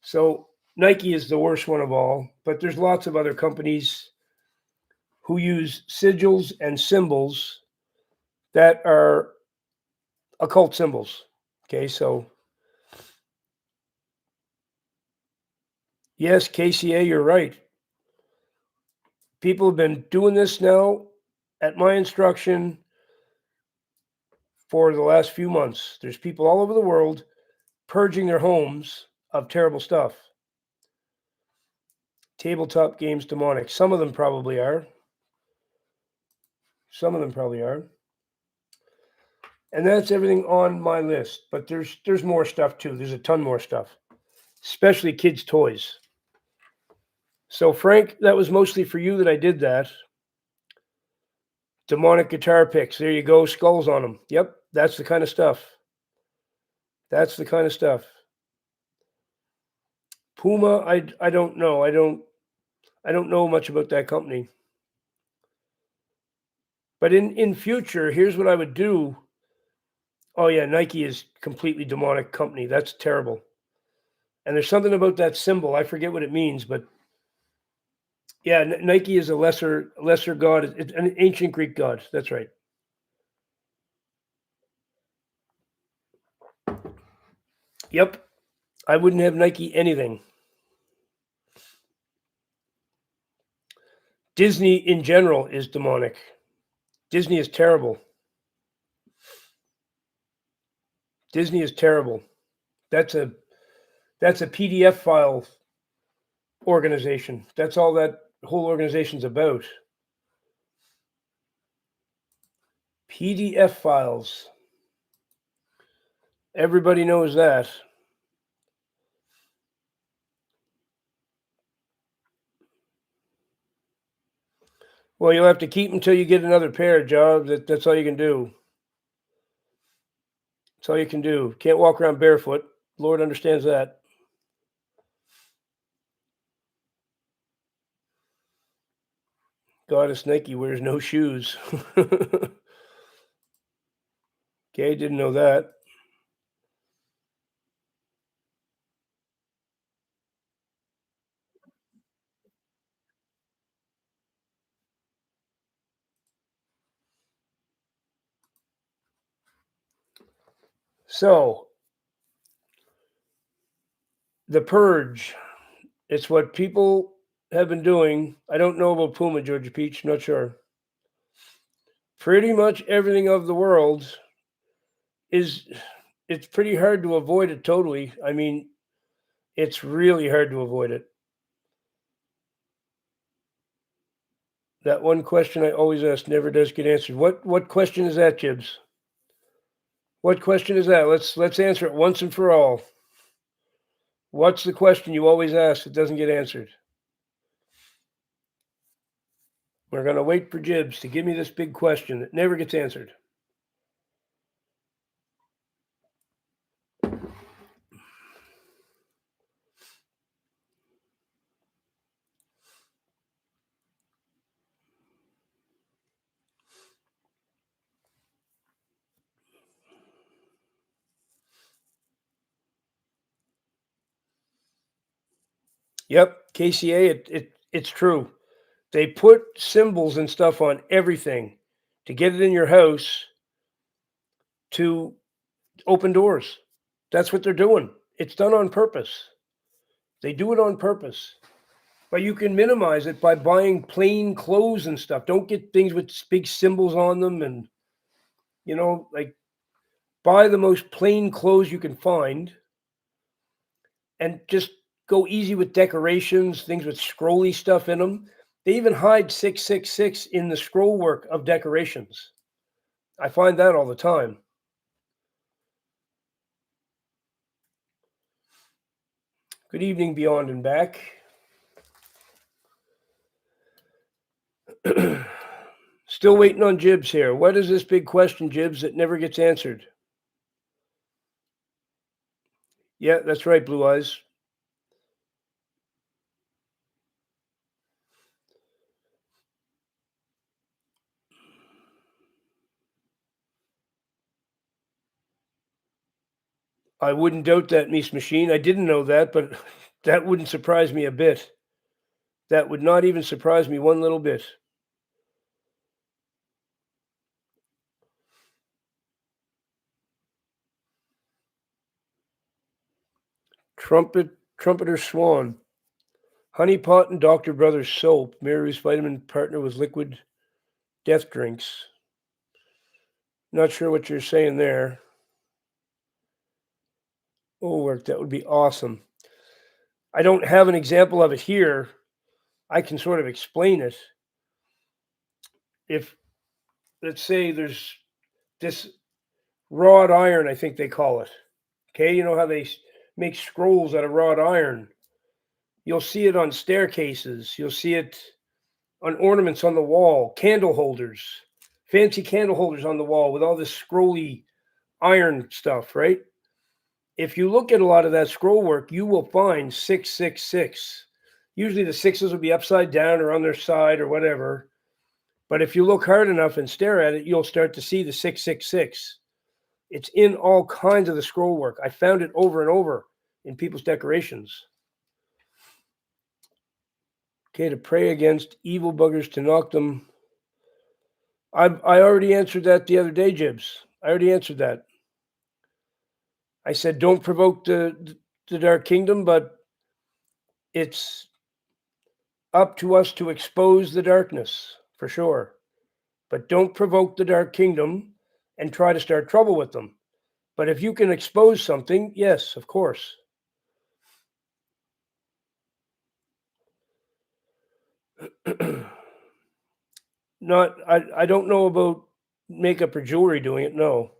So Nike is the worst one of all, but there's lots of other companies who use sigils and symbols that are occult symbols. Okay, so yes, KCA, you're right. People have been doing this now at my instruction for the last few months. There's people all over the world purging their homes of terrible stuff. Tabletop games demonic. Some of them probably are. Some of them probably are. And that's everything on my list. But there's more stuff too. There's a ton more stuff, especially kids' toys. So Frank, that was mostly for you that I did that. Demonic guitar picks. There you go. Skulls on them. Yep, that's the kind of stuff. That's the kind of stuff. Puma, I don't know. I don't know much about that company. But in future, here's what I would do. Oh yeah, Nike is completely demonic company. That's terrible. And there's something about that symbol. I forget what it means, but yeah, Nike is a lesser god. It's an ancient Greek god. That's right. Yep. I wouldn't have Nike anything. Disney in general is demonic. Disney is terrible. Disney is terrible. That's a PDF file organization. That's all that whole organization's about. PDF files. Everybody knows that. Well, you'll have to keep until you get another pair, Job. That's all you can do. That's all you can do. Can't walk around barefoot. Lord understands that. Goddess Nike wears no shoes. Okay, didn't know that. So, the purge. It's what people have been doing. I don't know about Puma, Georgia Peach. Not sure. Pretty much everything of the world is. It's pretty hard to avoid it totally. I mean, it's really hard to avoid it. That one question I always ask never does get answered. What question is that, Jibs? What question is that? Let's answer it once and for all. What's the question you always ask that doesn't get answered? We're going to wait for Jibs to give me this big question that never gets answered. Yep, KCA, it's true. They put symbols and stuff on everything to get it in your house to open doors. That's what they're doing. It's done on purpose. They do it on purpose. But you can minimize it by buying plain clothes and stuff. Don't get things with big symbols on them and like buy the most plain clothes you can find and just go easy with decorations, things with scrolly stuff in them. They even hide 666 in the scroll work of decorations. I find that all the time. Good evening, Beyond and Back. Still waiting on Jibs here. What is this big question, Jibs, that never gets answered? Yeah, that's right, Blue Eyes. I wouldn't doubt that, Miss Machine. I didn't know that, but that wouldn't surprise me a bit. That would not even surprise me one little bit. Trumpeter Swan. Honey Pot and Dr. Brothers soap. Mary's vitamin partner with liquid death drinks. Not sure what you're saying there. Oh, work. That would be awesome. I don't have an example of it here. I can sort of explain it. If, let's say, there's this wrought iron, I think they call it. Okay, you know how they make scrolls out of wrought iron? You'll see it on staircases. You'll see it on ornaments on the wall, candle holders, fancy candle holders on the wall with all this scrolly iron stuff, right? If you look at a lot of that scroll work, you will find 666. Usually the sixes will be upside down or on their side or whatever. But if you look hard enough and stare at it, you'll start to see the 666. It's in all kinds of the scroll work. I found it over and over in people's decorations. Okay, to pray against evil buggers, to knock them. I already answered that the other day, Jibs. I already answered that. I said, don't provoke the Dark Kingdom, but it's up to us to expose the darkness, for sure. But don't provoke the Dark Kingdom and try to start trouble with them. But if you can expose something, yes, of course. I don't know about makeup or jewelry doing it. No.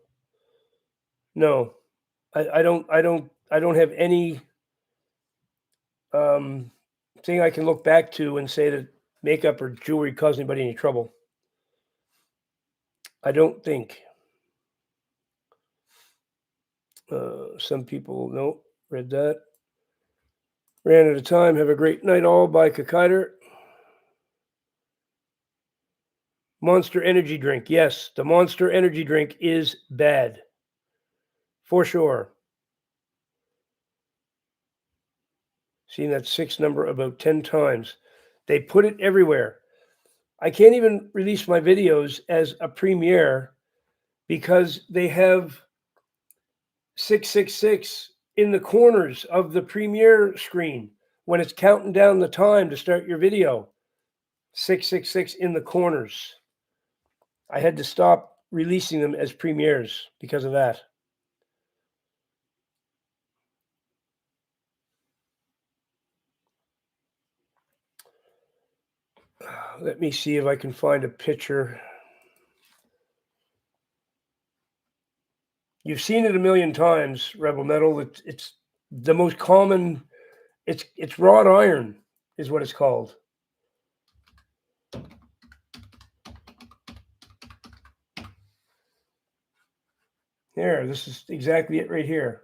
I don't have any thing I can look back to and say that makeup or jewelry caused anybody any trouble. I don't think. Some people, no, read that. Ran out of time. Have a great night all by Kakaider. Monster energy drink. Yes, the Monster energy drink is bad. For sure. Seen that 6 number about 10 times. They put it everywhere. I can't even release my videos as a premiere because they have 666 in the corners of the premiere screen when it's counting down the time to start your video. 666 in the corners. I had to stop releasing them as premieres because of that. Let me see if I can find a picture. You've seen it a million times, Rebel Metal. It's the most common. It's wrought iron, is what it's called. Here, this is exactly it right here.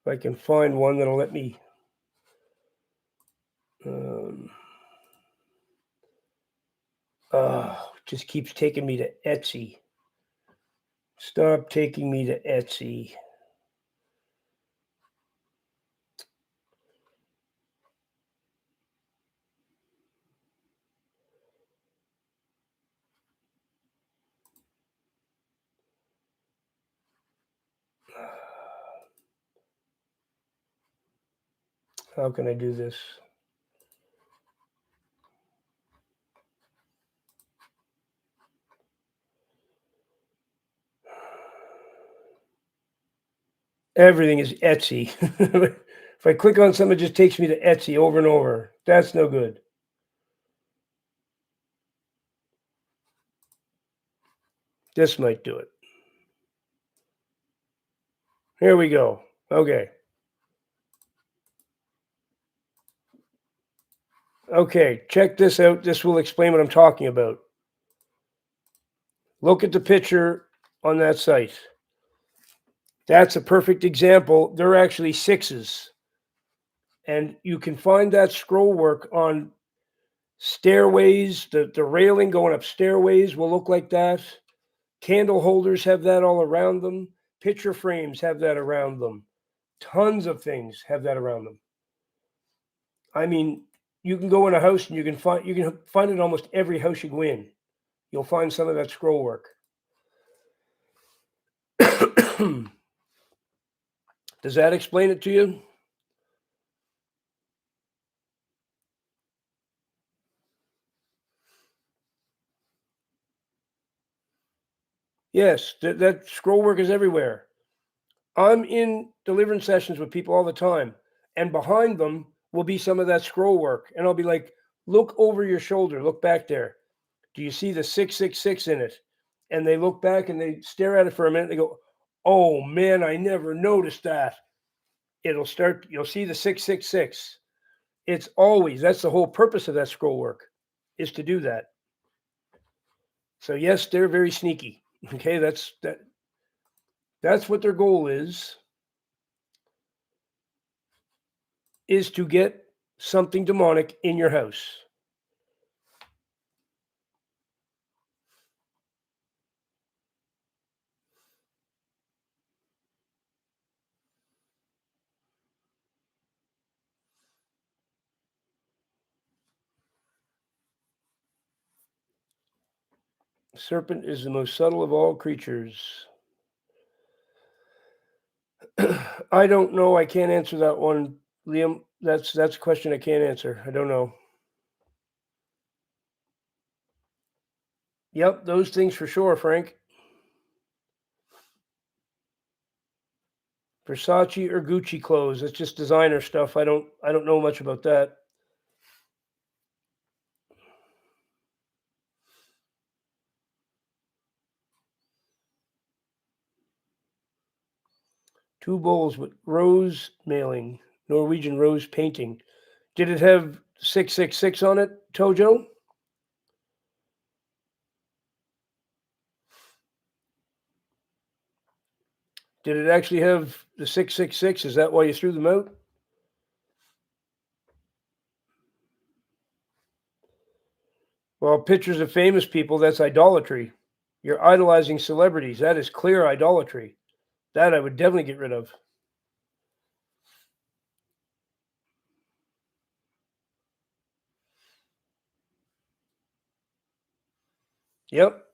If I can find one that'll let me. Just keeps taking me to Etsy. Stop taking me to Etsy. How can I do this? Everything is Etsy. If I click on something, it just takes me to Etsy over and over. That's no good. This might do it. Here we go. Okay. Okay, check this out. This will explain what I'm talking about. Look at the picture on that site. That's a perfect example. They're actually sixes. And you can find that scroll work on stairways. The railing going up stairways will look like that. Candle holders have that all around them. Picture frames have that around them. Tons of things have that around them. I mean, you can go in a house and you can find it in almost every house you go in. You'll find some of that scroll work. Does that explain it to you? Yes, that scroll work is everywhere. I'm in deliverance sessions with people all the time, and behind them will be some of that scroll work. And I'll be like, look over your shoulder, look back there. Do you see the 666 in it? And they look back and they stare at it for a minute. They go, oh man, I never noticed that. You'll see the 666. It's always, that's the whole purpose of that scroll work, is to do that. So yes, they're very sneaky. Okay, that's what their goal is to get something demonic in your house. Serpent is the most subtle of all creatures. I don't know. I can't answer that one, Liam. That's a question I can't answer. I don't know. Yep, those things for sure, Frank. Versace or Gucci clothes. It's just designer stuff. I don't know much about that. Two bowls with rose mailing, Norwegian rose painting. Did it have 666 on it, Tojo? Did it actually have the 666? Is that why you threw them out? Well, pictures of famous people, that's idolatry. You're idolizing celebrities. That is clear idolatry. That I would definitely get rid of. Yep.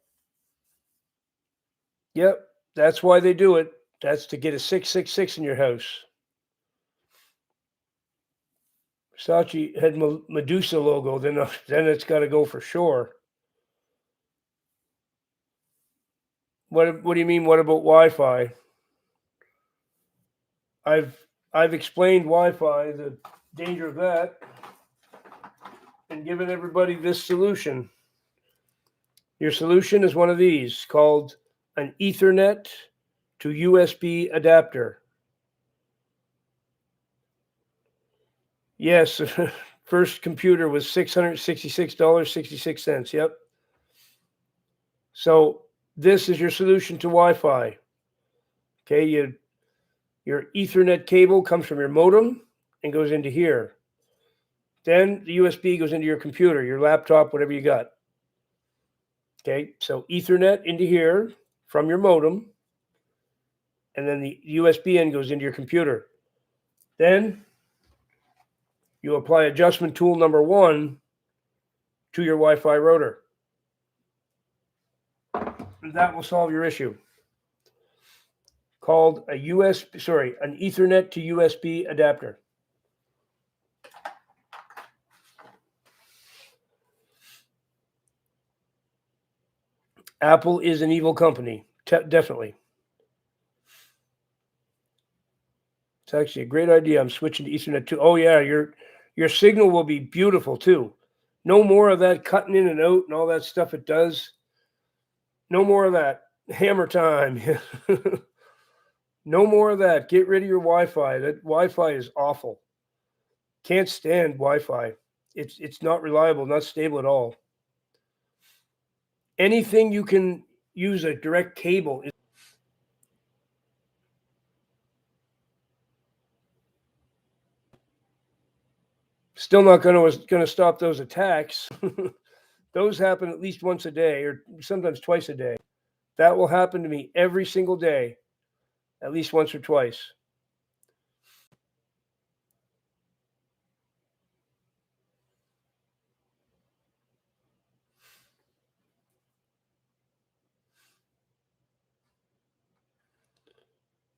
Yep. That's why they do it. That's to get a 666 in your house. Versace had Medusa logo, then it's got to go for sure. What do you mean? What about Wi-Fi? I've explained Wi-Fi, the danger of that, and given everybody this solution. Your solution is one of these called an Ethernet to USB adapter. Yes, first computer was $666.66. Yep. So this is your solution to Wi-Fi. Okay, your Ethernet cable comes from your modem and goes into here. Then the USB goes into your computer, your laptop, whatever you got. Okay, so Ethernet into here from your modem, and then the USB end goes into your computer. Then you apply adjustment tool number 1 to your Wi-Fi router. And that will solve your issue. Called an Ethernet to USB adapter. Apple is an evil company, definitely. It's actually a great idea. I'm switching to Ethernet too. Oh yeah, your signal will be beautiful too. No more of that cutting in and out and all that stuff it does. No more of that. Hammer time. No more of that. Get rid of your Wi-Fi. That Wi-Fi is awful. Can't stand Wi-Fi. It's not reliable, not stable at all. Anything you can use a direct cable is still not going to stop those attacks. Those happen at least once a day or sometimes twice a day. That will happen to me every single day, at least once or twice.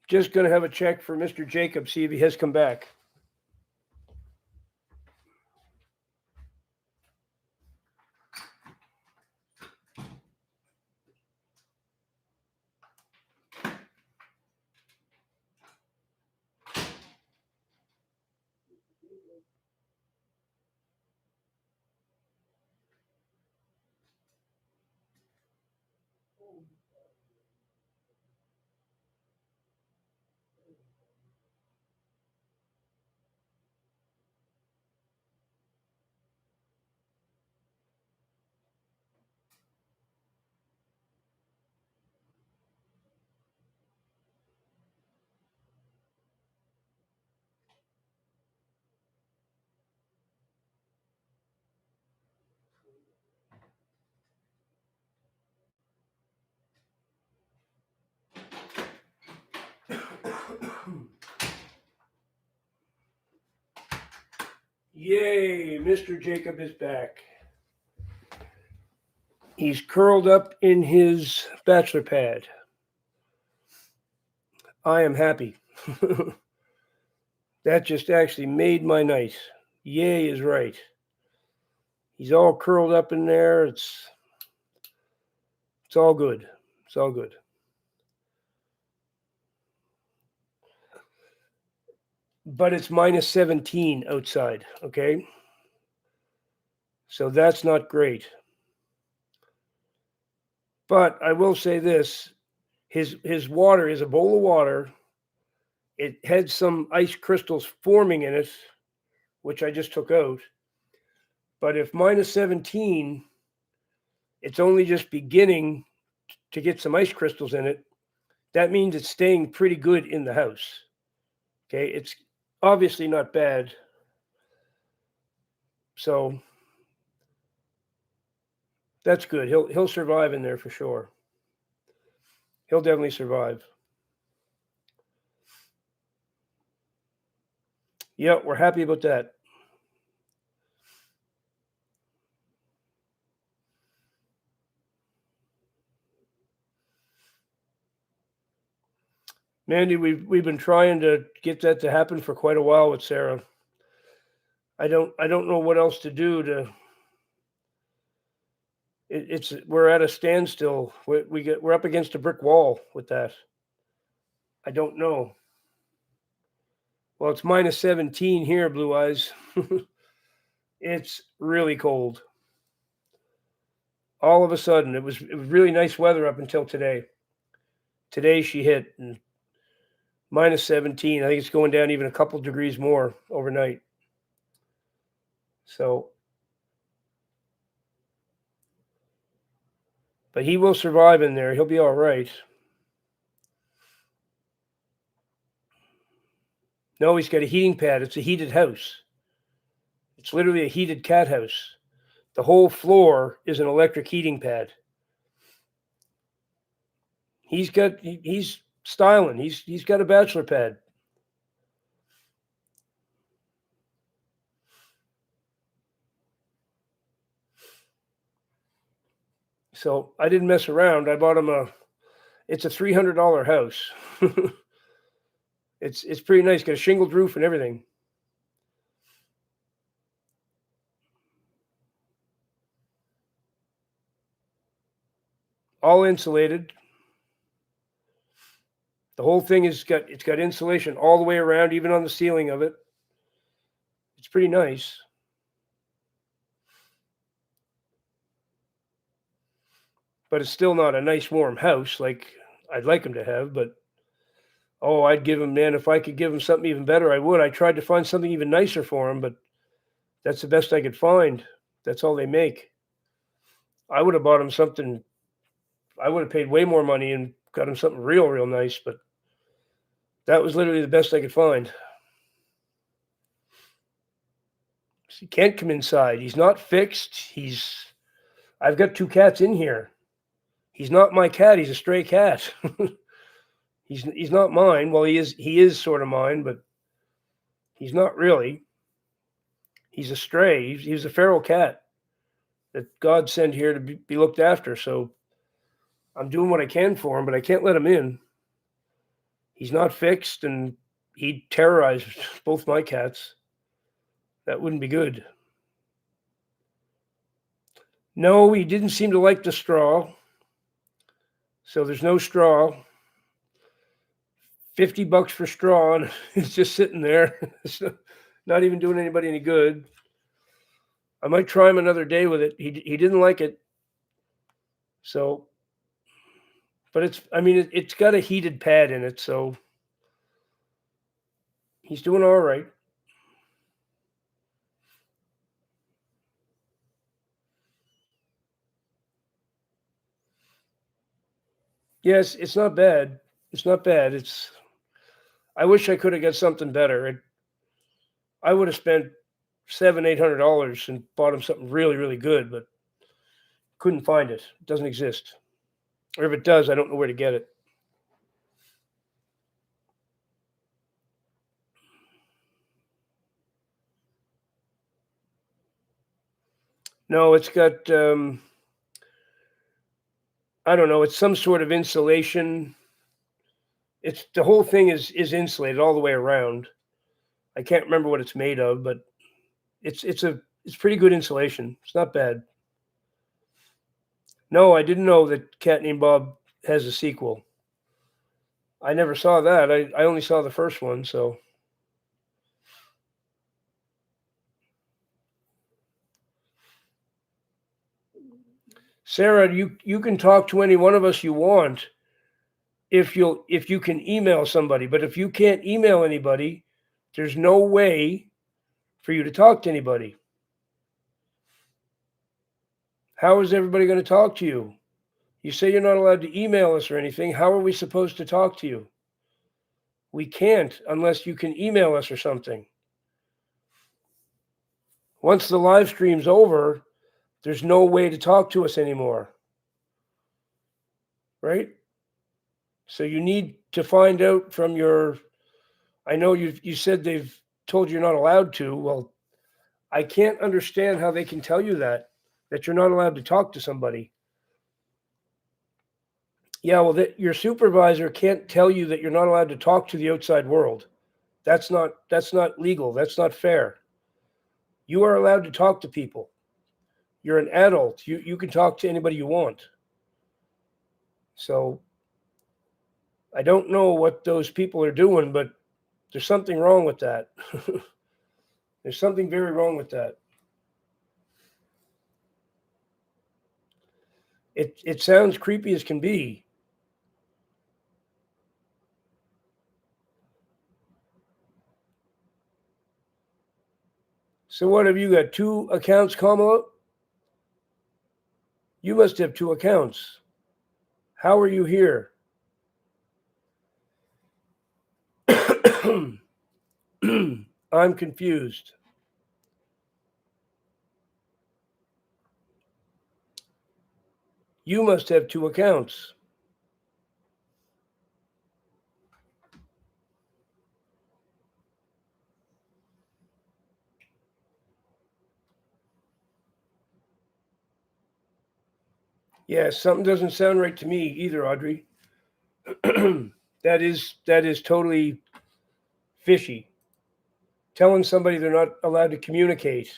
Just going to have a check for Mr. Jacob, see if he has come back. Yay, Mr. Jacob is back. He's curled up in his bachelor pad. I am happy. That just actually made my night. Yay is right. He's all curled up in there. It's all good. It's all good. But it's minus 17 outside, okay? So that's not great. But I will say this, his water is a bowl of water. It had some ice crystals forming in it, which I just took out. But if minus 17, it's only just beginning to get some ice crystals in it, that means it's staying pretty good in the house. Okay, it's obviously not bad. So that's good. He'll survive in there for sure. He'll definitely survive. Yeah, we're happy about that. Mandy, we've been trying to get that to happen for quite a while with Sarah. I don't know what else to do to we're at a standstill. We're up against a brick wall with that. I don't know. Well, it's minus 17 here, Blue Eyes. It's really cold. All of a sudden, it was really nice weather up until today. Today she hit and minus 17. I think it's going down even a couple degrees more overnight. So, but he will survive in there. He'll be all right. No, he's got a heating pad. It's a heated house. It's literally a heated cat house. The whole floor is an electric heating pad. He's styling. He's got a bachelor pad. So I didn't mess around. I bought him it's a $300 house. It's pretty nice. Got a shingled roof and everything. All insulated. The whole thing it's got insulation all the way around, even on the ceiling of it. It's pretty nice. But it's still not a nice warm house like I'd like him to have, but I'd give him, man, if I could give him something even better, I would. I tried to find something even nicer for him, but that's the best I could find. That's all they make. I would have bought him something. I would have paid way more money and got him something real nice, but that was literally the best I could find. He can't come inside. He's not fixed. I've got 2 cats in here. He's not my cat. He's a stray cat. He's not mine. Well, he is sort of mine, but he's not really. He's a stray. He's a feral cat that God sent here to be looked after. So I'm doing what I can for him, but I can't let him in. He's not fixed, and he'd terrorize both my cats. That wouldn't be good. No, he didn't seem to like the straw. So there's no straw. $50 for straw, and it's just sitting there. It's not even doing anybody any good. I might try him another day with it. He didn't like it. So, but it's got a heated pad in it, so he's doing all right. Yes, it's not bad. It's not bad. I wish I could have got something better. I would have spent $700-800 and bought him something really good, but couldn't find it. It doesn't exist. Or if it does, I don't know where to get it. No, it's got I don't know, it's some sort of insulation. It's the whole thing is insulated all the way around. I can't remember what it's made of, but it's pretty good insulation. It's not bad. No, I didn't know that Cat Named Bob has a sequel. I never saw that. I only saw the first one, so Sarah, you can talk to any one of us you want if you can email somebody, but if you can't email anybody, there's no way for you to talk to anybody. How is everybody going to talk to you? You say you're not allowed to email us or anything. How are we supposed to talk to you? We can't unless you can email us or something. Once the live stream's over, there's no way to talk to us anymore. Right? So you need to find out from I know you said they've told you you're not allowed to. Well, I can't understand how they can tell you that you're not allowed to talk to somebody. Yeah, well, your supervisor can't tell you that you're not allowed to talk to the outside world. That's not legal. That's not fair. You are allowed to talk to people. You're an adult. You can talk to anybody you want. So I don't know what those people are doing, but there's something wrong with that. There's something very wrong with that. It sounds creepy as can be. So what have you got? 2 accounts, Kamala? You must have 2 accounts. How are you here? I'm confused. You must have 2 accounts. Yeah, something doesn't sound right to me either, Audrey. that is totally fishy. Telling somebody they're not allowed to communicate.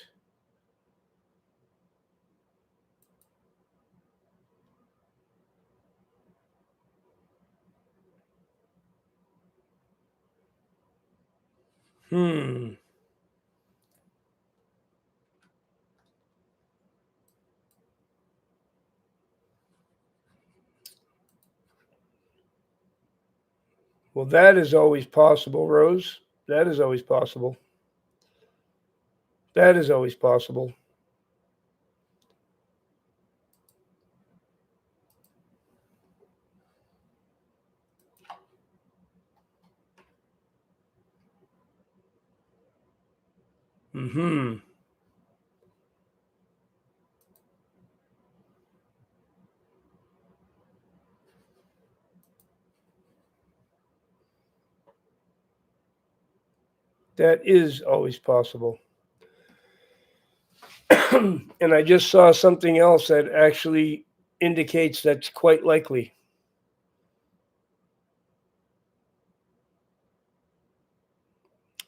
Hmm. Well, that is always possible, Rose. That is always possible. That is always possible. Hmm. That is always possible. And I just saw something else that actually indicates that's quite likely.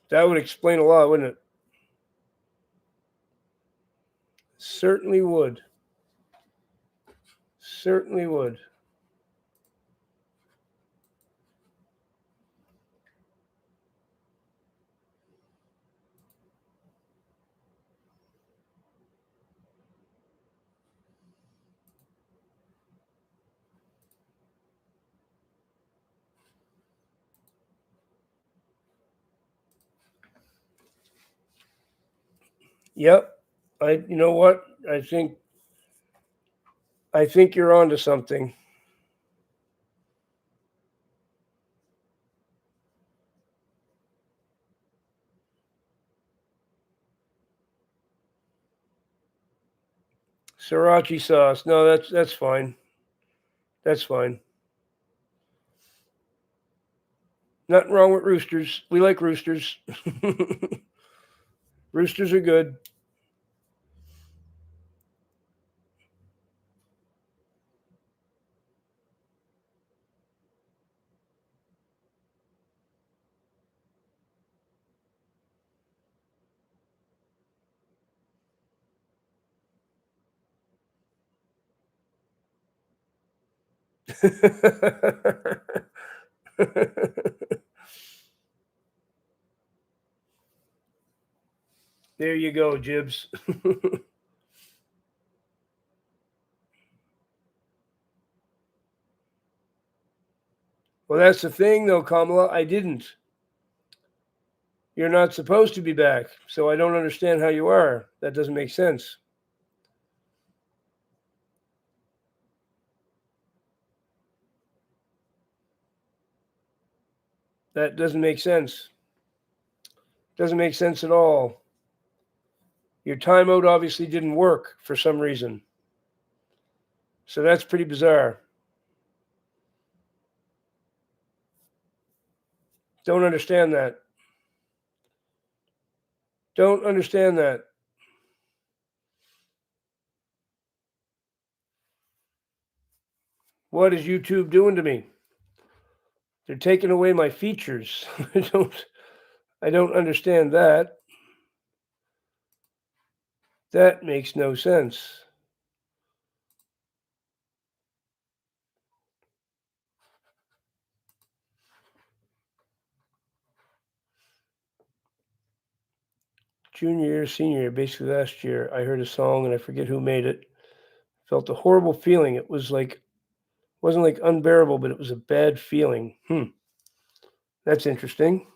That would explain a lot, wouldn't it? Certainly would. Certainly would. Yep. You know what? I think you're onto something. Sriracha sauce. No, that's fine. That's fine. Nothing wrong with roosters. We like roosters. Roosters are good. There you go, Jibs. Well, that's the thing, though, Kamala. I didn't. You're not supposed to be back, so I don't understand how you are. That doesn't make sense. That doesn't make sense. Doesn't make sense at all. Your timeout obviously didn't work for some reason. So that's pretty bizarre. Don't understand that. Don't understand that. What is YouTube doing to me? They're taking away my features. I don't understand that. That makes no sense. junior year, senior year, basically last year, I heard a song and I forget who made it. Felt a horrible feeling. It was like wasn't like unbearable, but it was a bad feeling. That's interesting.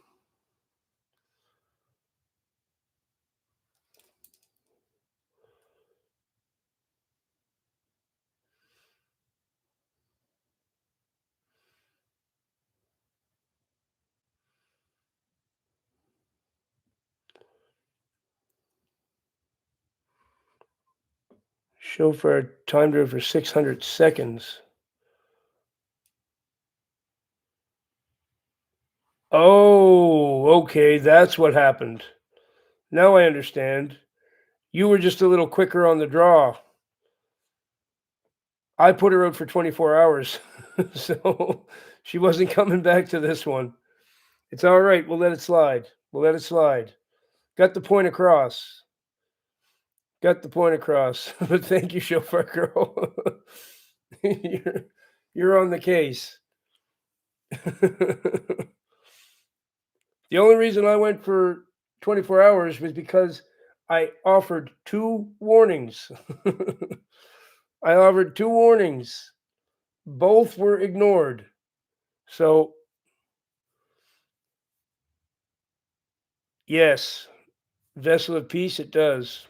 Chauffeur timed her for 600 seconds. Oh, okay, that's what happened. Now I understand. You were just a little quicker on the draw. I put her out for 24 hours, so she wasn't coming back to this one. It's all right. We'll let it slide. We'll let it slide. Got the point across. Got the point across. But thank you, chauffeur girl. you're, you're on the case. The only reason I went for 24 hours was because I offered two warnings. I offered two warnings. Both were ignored. So, yes, vessel of peace, it does.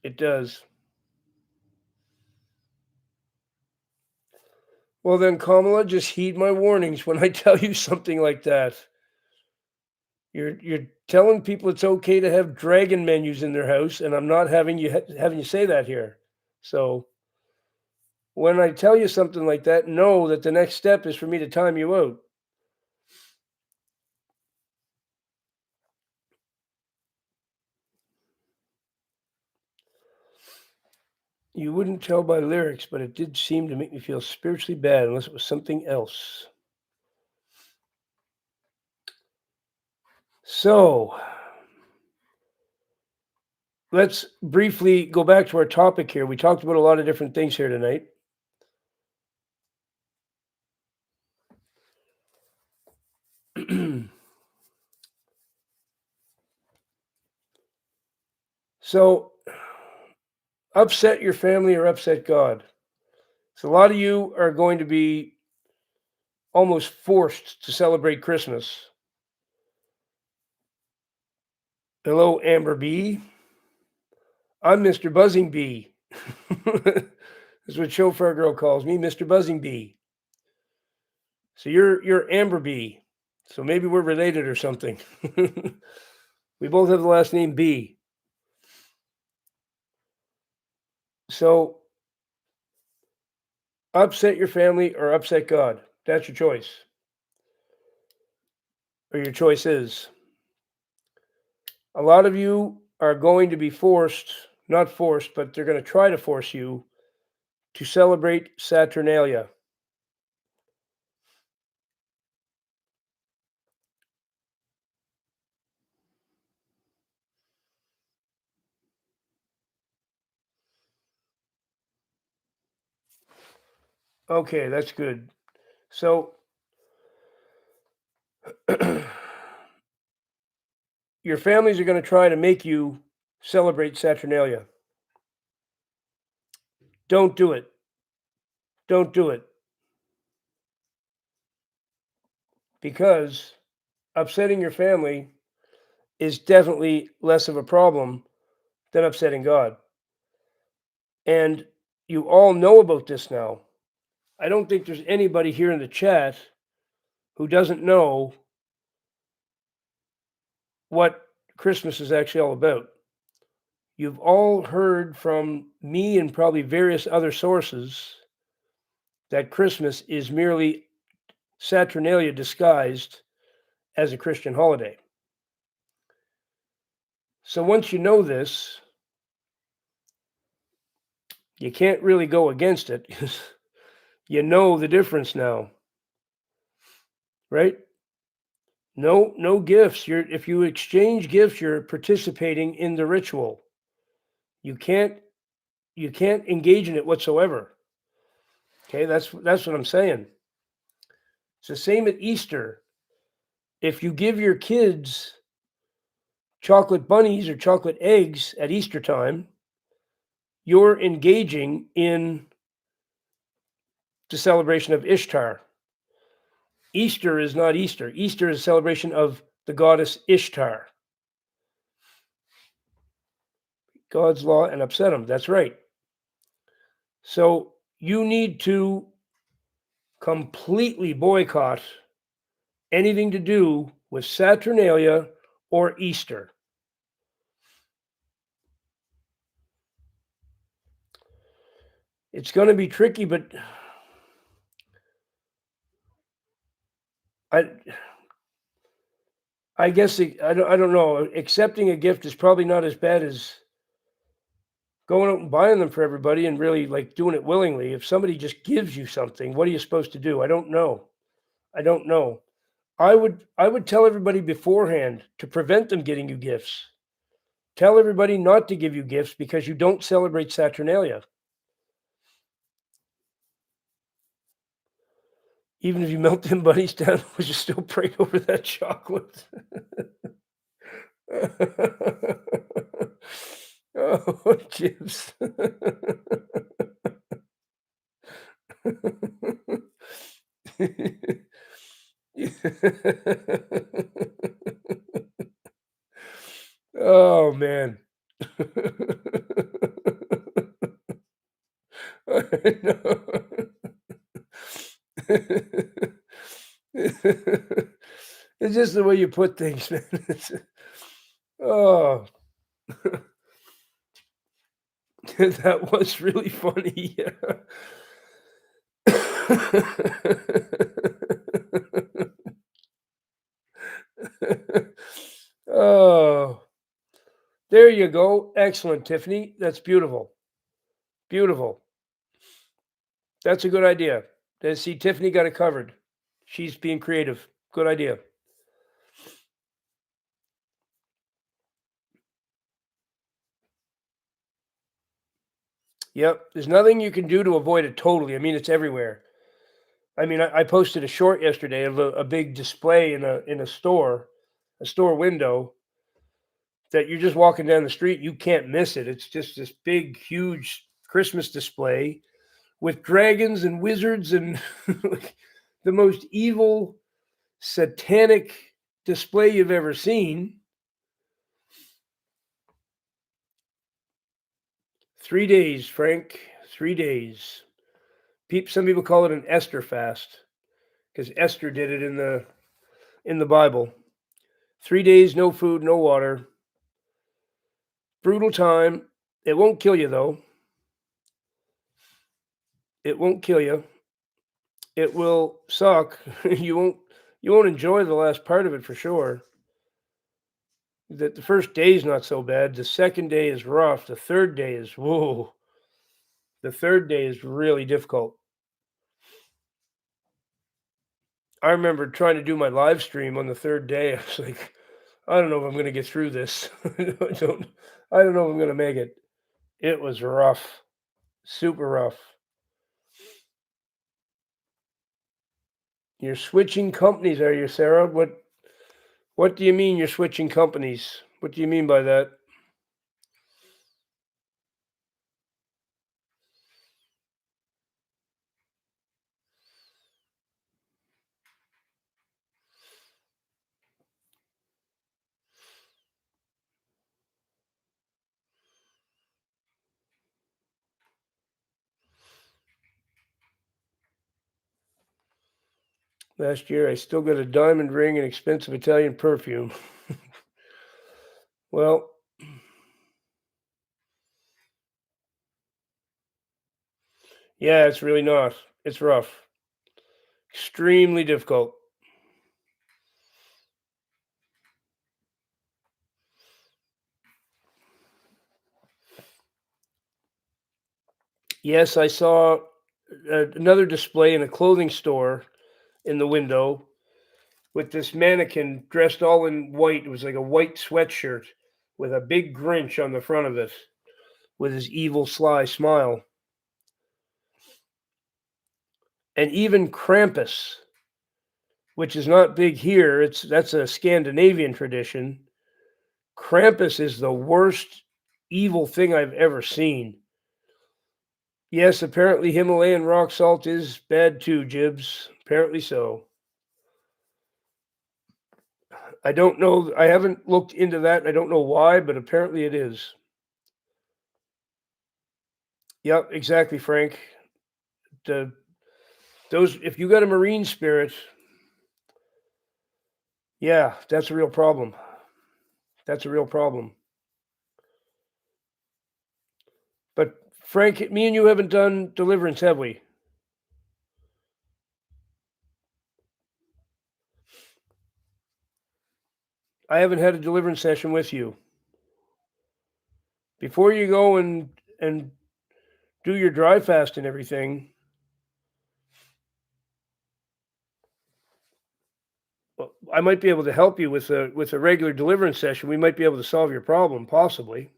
It does. Well, then, Kamala, just heed my warnings when I tell you something like that. You're telling people it's okay to have dragon menus in their house, and I'm not having you say that here. So when I tell you something like that, know that the next step is for me to time you out. You wouldn't tell by lyrics, but it did seem to make me feel spiritually bad, unless it was something else. So let's briefly go back to our topic here. We talked about a lot of different things here tonight. So, upset your family or upset God. So, a lot of you are going to be almost forced to celebrate Christmas. Hello, Amber Bee. I'm Mr. Buzzing Bee. That's what chauffeur girl calls me, Mr. Buzzing Bee. So you're Amber Bee. So maybe we're related or something. We both have the last name B. So upset your family or upset God. That's your choice. Or your choice is. A lot of you are going to be forced, not forced, but they're going to try to force you to celebrate Saturnalia. Okay, that's good. So your families are going to try to make you celebrate Saturnalia. Don't do it. Don't do it. Because upsetting your family is definitely less of a problem than upsetting God. And you all know about this now. I don't think there's anybody here in the chat who doesn't know what Christmas is actually all about. You've all heard from me and probably various other sources that Christmas is merely Saturnalia disguised as a Christian holiday. So once you know this, you can't really go against it because you know the difference now, right? No gifts. If you exchange gifts, you're participating in the ritual. You can't engage in it whatsoever. Okay, that's what I'm saying. It's the same at Easter. If you give your kids chocolate bunnies or chocolate eggs at Easter time, you're engaging in the celebration of Ishtar. Easter is not Easter. Easter is a celebration of the goddess Ishtar. God's law and upset him. That's right. So you need to completely boycott anything to do with Saturnalia or Easter. It's going to be tricky, but I I guess I don't know. Accepting a gift is probably not as bad as going out and buying them for everybody and really like doing it willingly. If somebody just gives you something, what are you supposed to do? I don't know. I don't know. I would tell everybody beforehand to prevent them getting you gifts. Tell everybody not to give you gifts because you don't celebrate Saturnalia. Even if you melt them bunnies down, would you still pray over that chocolate? Oh, chips. Oh, man. I know. It's just the way you put things, man. Oh, that was really funny. Yeah. Oh, there you go. Excellent, Tiffany. That's beautiful. Beautiful. That's a good idea. See, Tiffany got it covered. She's being creative. Good idea. Yep. There's nothing you can do to avoid it totally. I mean, it's everywhere. I mean, I posted a short yesterday of a big display in a store window that you're just walking down the street. You can't miss it. It's just this big, huge Christmas display with dragons and wizards and like the most evil, satanic display you've ever seen. 3 days, Frank. 3 days. Some people call it an Esther fast because Esther did it in the Bible. 3 days, no food, no water. Brutal time. It won't kill you though. It won't kill you. It will suck. You won't enjoy the last part of it for sure. The first day is not so bad. The second day is rough. The third day is whoa. The third day is really difficult. I remember trying to do my live stream on the third day. I was like, I don't know if I'm going to get through this. I don't know if I'm going to make it. It was rough, super rough. You're switching companies, are you, Sarah? What do you mean you're switching companies? What do you mean by that? Last year, I still got a diamond ring and expensive Italian perfume. Well, yeah, it's really not. It's rough. Extremely difficult. Yes, I saw another display in a clothing store in the window with this mannequin dressed all in white. It was like a white sweatshirt with a big Grinch on the front of it with his evil, sly smile. And even Krampus, which is not big here, that's a Scandinavian tradition. Krampus is the worst evil thing I've ever seen. Yes, apparently Himalayan rock salt is bad too, Jibs. Apparently so. I don't know. I haven't looked into that. I don't know why, but apparently it is. Yep, exactly, Frank. The those if you got a marine spirit, yeah, that's a real problem. That's a real problem. But Frank, me and you haven't done deliverance, have we? I haven't had a deliverance session with you. Before you go and do your dry fast and everything, I might be able to help you with a regular deliverance session. We might be able to solve your problem, possibly.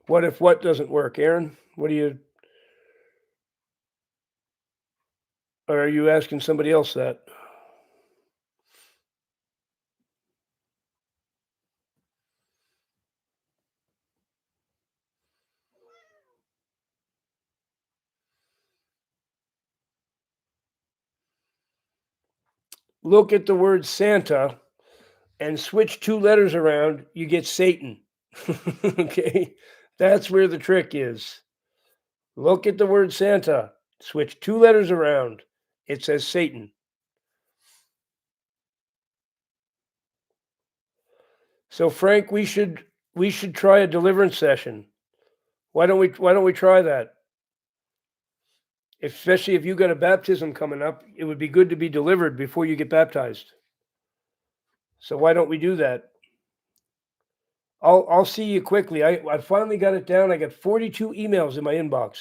What if what doesn't work, Aaron? What do you? Or are you asking somebody else that? Look at the word Santa and switch two letters around, you get Satan. Okay, that's where the trick is. Look at the word Santa, switch two letters around, it says Satan. So Frank, we should try a deliverance session. Why don't we try that? Especially if you got a baptism coming up, it would be good to be delivered before you get baptized. So why don't we do that? I'll see you quickly. I finally got it down. I got 42 emails in my inbox.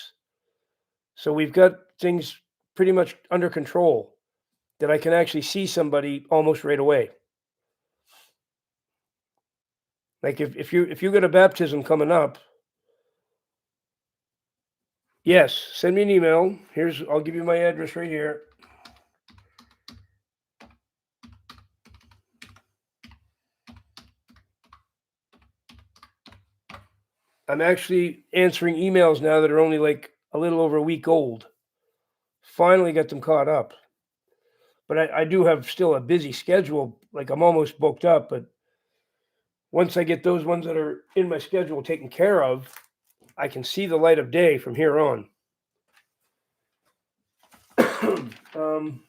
So we've got things pretty much under control that I can actually see somebody almost right away. Like if you got a baptism coming up, yes, send me an email. I'll give you my address right here. I'm actually answering emails now that are only like a little over a week old. Finally got them caught up. But I do have still a busy schedule. Like I'm almost booked up, but once I get those ones that are in my schedule taken care of, I can see the light of day from here on. um,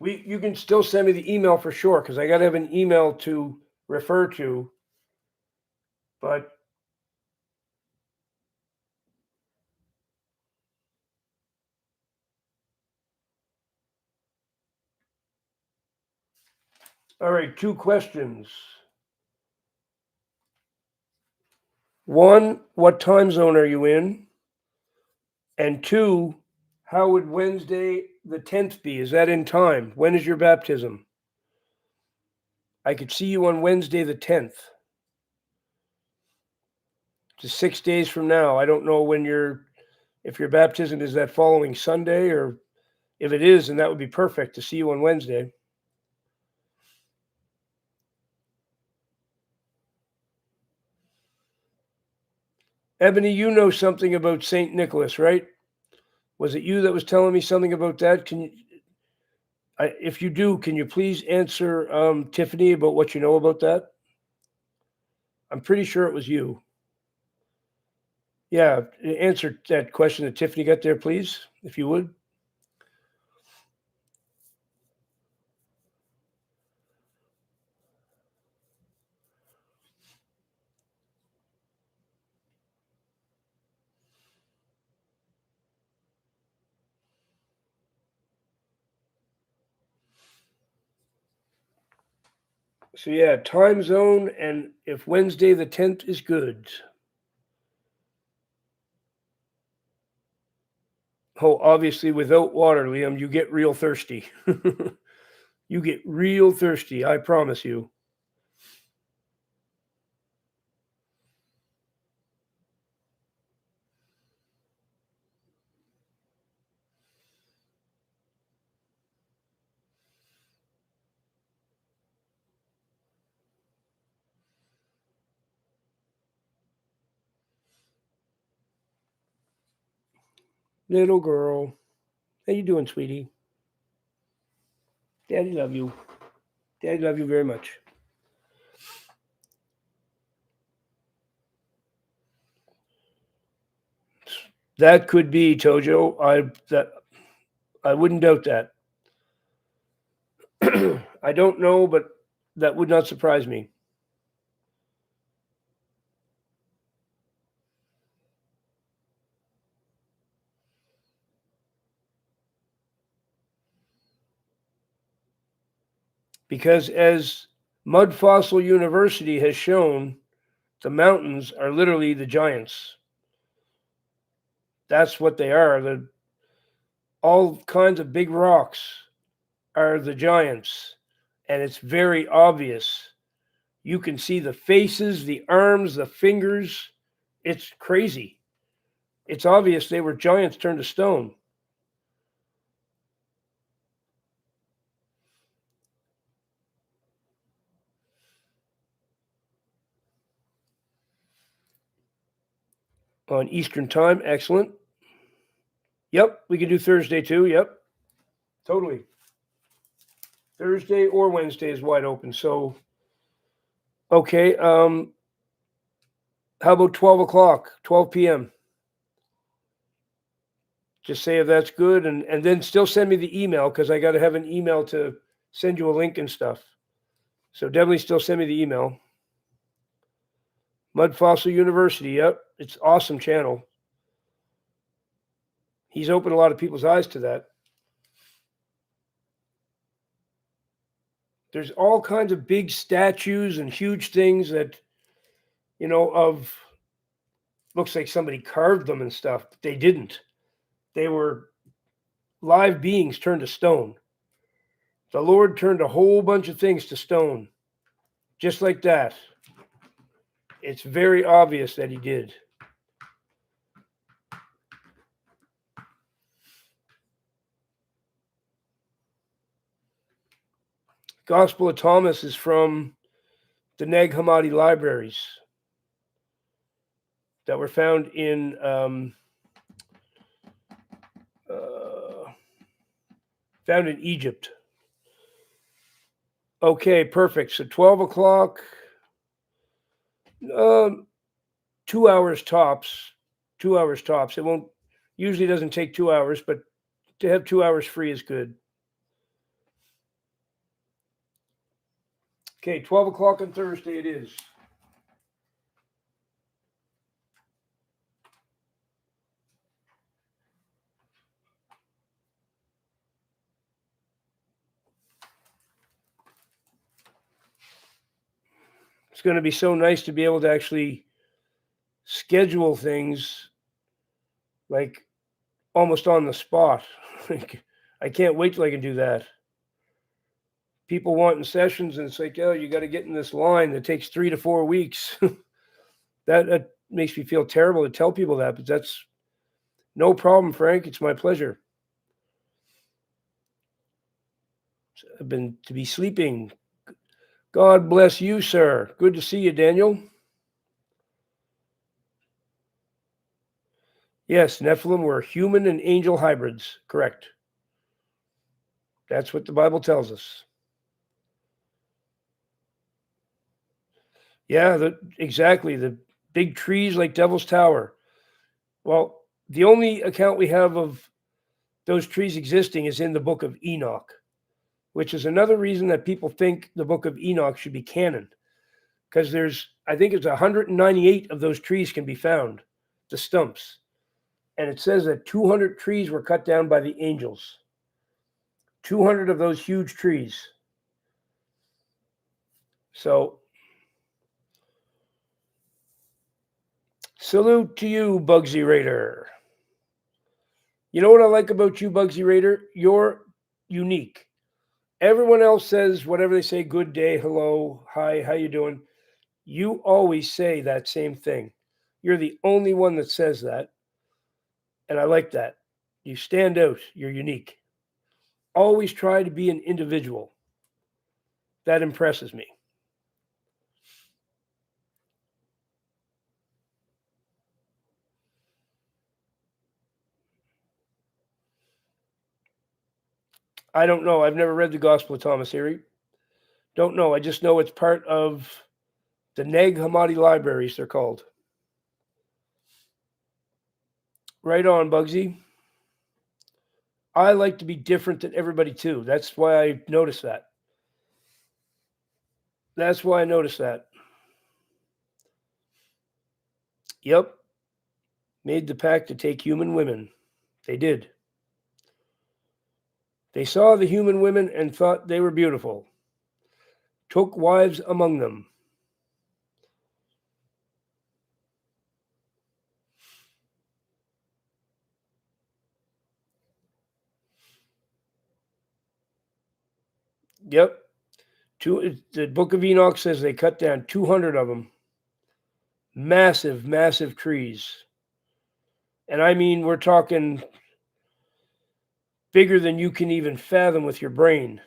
you can still send me the email for sure because I got to have an email to refer to. But all right, two questions. One, what time zone are you in? And two, how would Wednesday the 10th be? Is that in time? When is your baptism? I could see you on Wednesday the 10th. Just 6 days from now. I don't know if your baptism is that following Sunday, or if it is, then that would be perfect to see you on Wednesday. Ebony, you know something about St. Nicholas, right? Was it you that was telling me something about that? If you do, can you please answer Tiffany about what you know about that? I'm pretty sure it was you. Yeah, answer that question that Tiffany got there, please, if you would. So yeah, time zone and if Wednesday the 10th is good. Oh, obviously without water, Liam, you get real thirsty. You get real thirsty, I promise you. Little girl. How you doing, sweetie? Daddy love you. Daddy love you very much. That could be Tojo. I wouldn't doubt that. I don't know, but that would not surprise me. Because as Mud Fossil University has shown, the mountains are literally the giants. That's what they are. All kinds of big rocks are the giants, and it's very obvious. You can see the faces, the arms, the fingers. It's crazy. It's obvious they were giants turned to stone. On Eastern Time, excellent. Yep, we can do Thursday too. Yep, totally. Thursday or Wednesday is wide open. So, okay. How about 12 o'clock, 12 p.m.? Just say if that's good, and then still send me the email because I got to have an email to send you a link and stuff. So definitely still send me the email. Mud Fossil University. Yep, it's awesome channel. He's opened a lot of people's eyes to that. There's all kinds of big statues and huge things that, of looks like somebody carved them and stuff, but they didn't. They were live beings turned to stone. The Lord turned a whole bunch of things to stone, just like that. It's very obvious that he did. Gospel of Thomas is from the Nag Hammadi libraries that were found in Egypt. Okay, perfect. So 12 o'clock, 2 hours tops. 2 hours tops. It won't usually doesn't take 2 hours, but to have 2 hours free is good. Okay, 12 o'clock on Thursday it is. It's going to be so nice to be able to actually schedule things like almost on the spot. I can't wait till I can do that. People wanting sessions, and it's like, oh, you got to get in this line that takes 3 to 4 weeks. that makes me feel terrible to tell people that, but that's no problem, Frank. It's my pleasure. I've been to be sleeping. God bless you, sir. Good to see you, Daniel. Yes, Nephilim were human and angel hybrids. Correct. That's what the Bible tells us. Yeah, exactly. The big trees like Devil's Tower. Well, the only account we have of those trees existing is in the book of Enoch, which is another reason that people think the book of Enoch should be canon. Because I think it's 198 of those trees can be found, the stumps. And it says that 200 trees were cut down by the angels. 200 of those huge trees. So, salute to you, Bugsy Raider. You know what I like about you, Bugsy Raider? You're unique. Everyone else says whatever they say, good day, hello, hi, how you doing? You always say that same thing. You're the only one that says that. And I like that. You stand out. You're unique. Always try to be an individual. That impresses me. I don't know. I've never read the Gospel of Thomas Erie. Don't know. I just know it's part of the Nag Hammadi libraries, they're called. Right on, Bugsy. I like to be different than everybody too. That's why I noticed that. That's why I noticed that. Yep. Made the pact to take human women. They did. They saw the human women and thought they were beautiful. Took wives among them. Yep. The Book of Enoch says they cut down 200 of them. Massive, massive trees. And I mean, we're talking bigger than you can even fathom with your brain.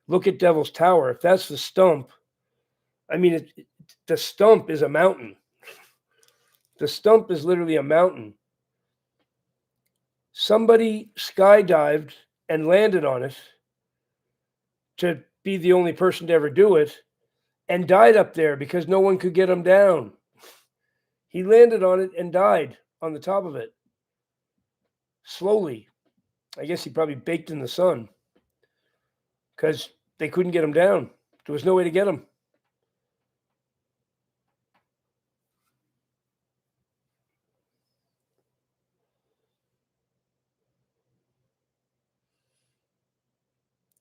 Look at Devil's Tower. If that's the stump, I mean, the stump is a mountain. The stump is literally a mountain. Somebody skydived and landed on it to be the only person to ever do it and died up there because no one could get him down. He landed on it and died on the top of it. Slowly. I guess he probably baked in the sun because they couldn't get him down. There was no way to get him.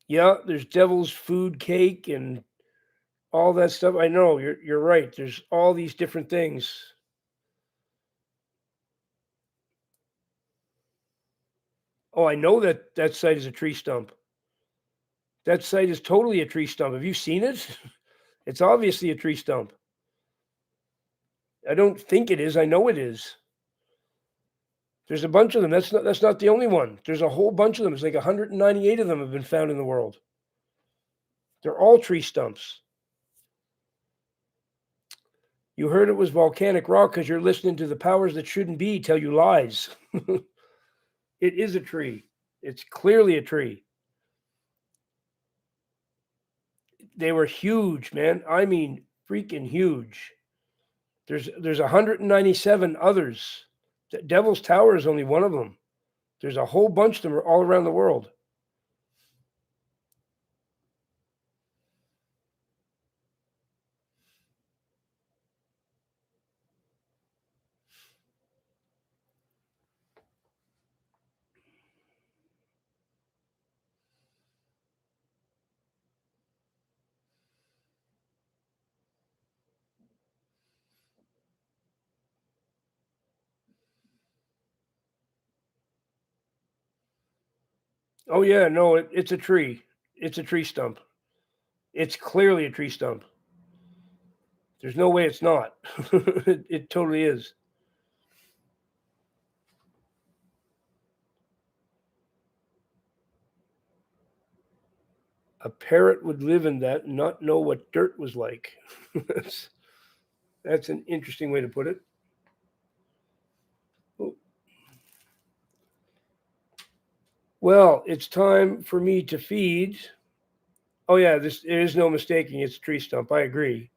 Yeah, there's devil's food cake and all that stuff. I know you're right. There's all these different things. Oh, I know that site is a tree stump. That site is totally a tree stump. Have you seen it? It's obviously a tree stump. I don't think it is. I know it is. There's a bunch of them. That's not the only one. There's a whole bunch of them. It's like 198 of them have been found in the world. They're all tree stumps. You heard it was volcanic rock because you're listening to the powers that shouldn't be tell you lies. It is a tree. It's clearly a tree. They were huge, man. I mean, freaking huge. There's 197 others. Devil's Tower is only one of them. There's a whole bunch of them all around the world. Oh yeah, no, it's a tree. It's a tree stump. It's clearly a tree stump. There's no way it's not. It totally is. A parrot would live in that and not know what dirt was like. That's an interesting way to put it. Well, it's time for me to feed. Oh yeah, there is no mistaking. It's a tree stump. I agree.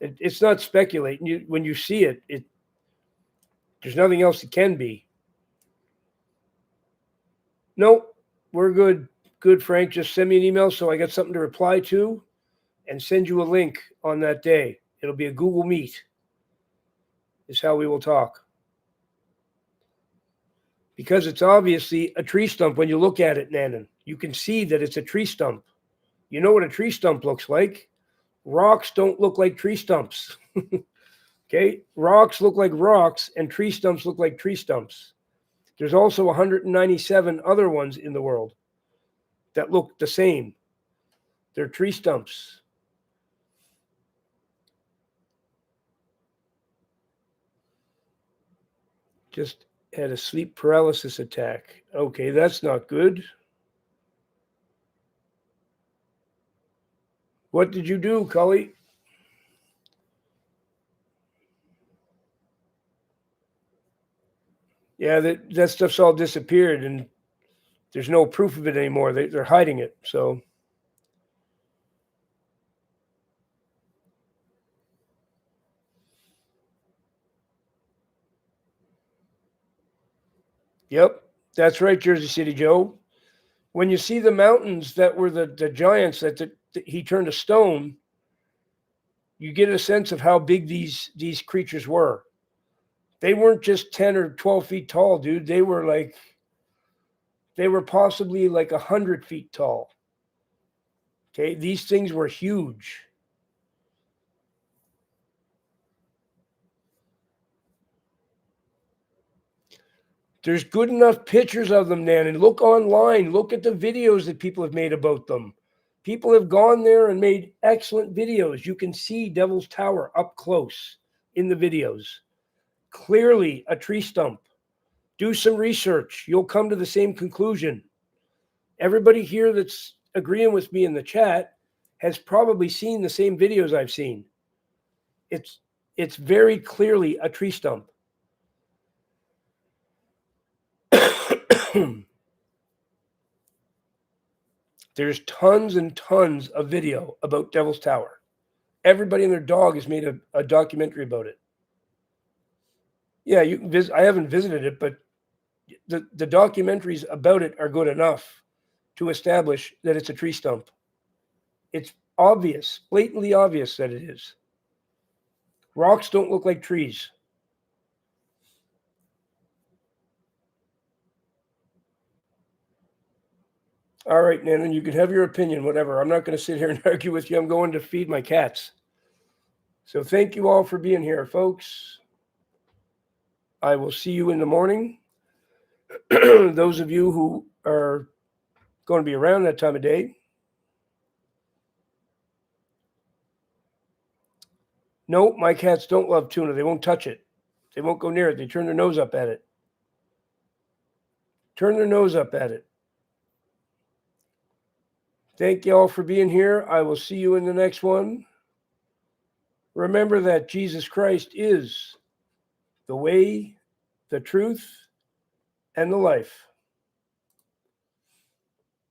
It's not speculating. When you see it, there's nothing else it can be. Nope, we're good. Good, Frank. Just send me an email so I got something to reply to, and send you a link on that day. It'll be a Google Meet. Is how we will talk. Because it's obviously a tree stump when you look at it, Nanan. You can see that it's a tree stump. You know what a tree stump looks like. Rocks don't look like tree stumps. Okay? Rocks look like rocks, and tree stumps look like tree stumps. There's also 197 other ones in the world that look the same. They're tree stumps. Just had a sleep paralysis attack. Okay, that's not good. What did you do, Cully? Yeah, that stuff's all disappeared, and there's no proof of it anymore. They're hiding it. So yep, that's right, Jersey City Joe. When you see the mountains that were the giants that he turned to stone, you get a sense of how big these creatures were. They weren't just 10 or 12 feet tall, dude. They were possibly like 100 feet tall. Okay, these things were huge. There's good enough pictures of them, Nan, and look online. Look at the videos that people have made about them. People have gone there and made excellent videos. You can see Devil's Tower up close in the videos. Clearly a tree stump. Do some research. You'll come to the same conclusion. Everybody here that's agreeing with me in the chat has probably seen the same videos I've seen. It's very clearly a tree stump. There's tons and tons of video about Devil's Tower. Everybody and their dog has made a documentary about it. Yeah, you can visit. I haven't visited it, but the documentaries about it are good enough to establish that it's a tree stump. It's obvious, blatantly obvious that it is. Rocks don't look like trees. All right, Nan, you can have your opinion, whatever. I'm not going to sit here and argue with you. I'm going to feed my cats. So thank you all for being here, folks. I will see you in the morning. Those of you who are going to be around that time of day, no, my cats don't love tuna. They won't touch it. They won't go near it. They turn their nose up at it. Turn their nose up at it. Thank you all for being here. I will see you in the next one. Remember that Jesus Christ is the way, the truth, and the life.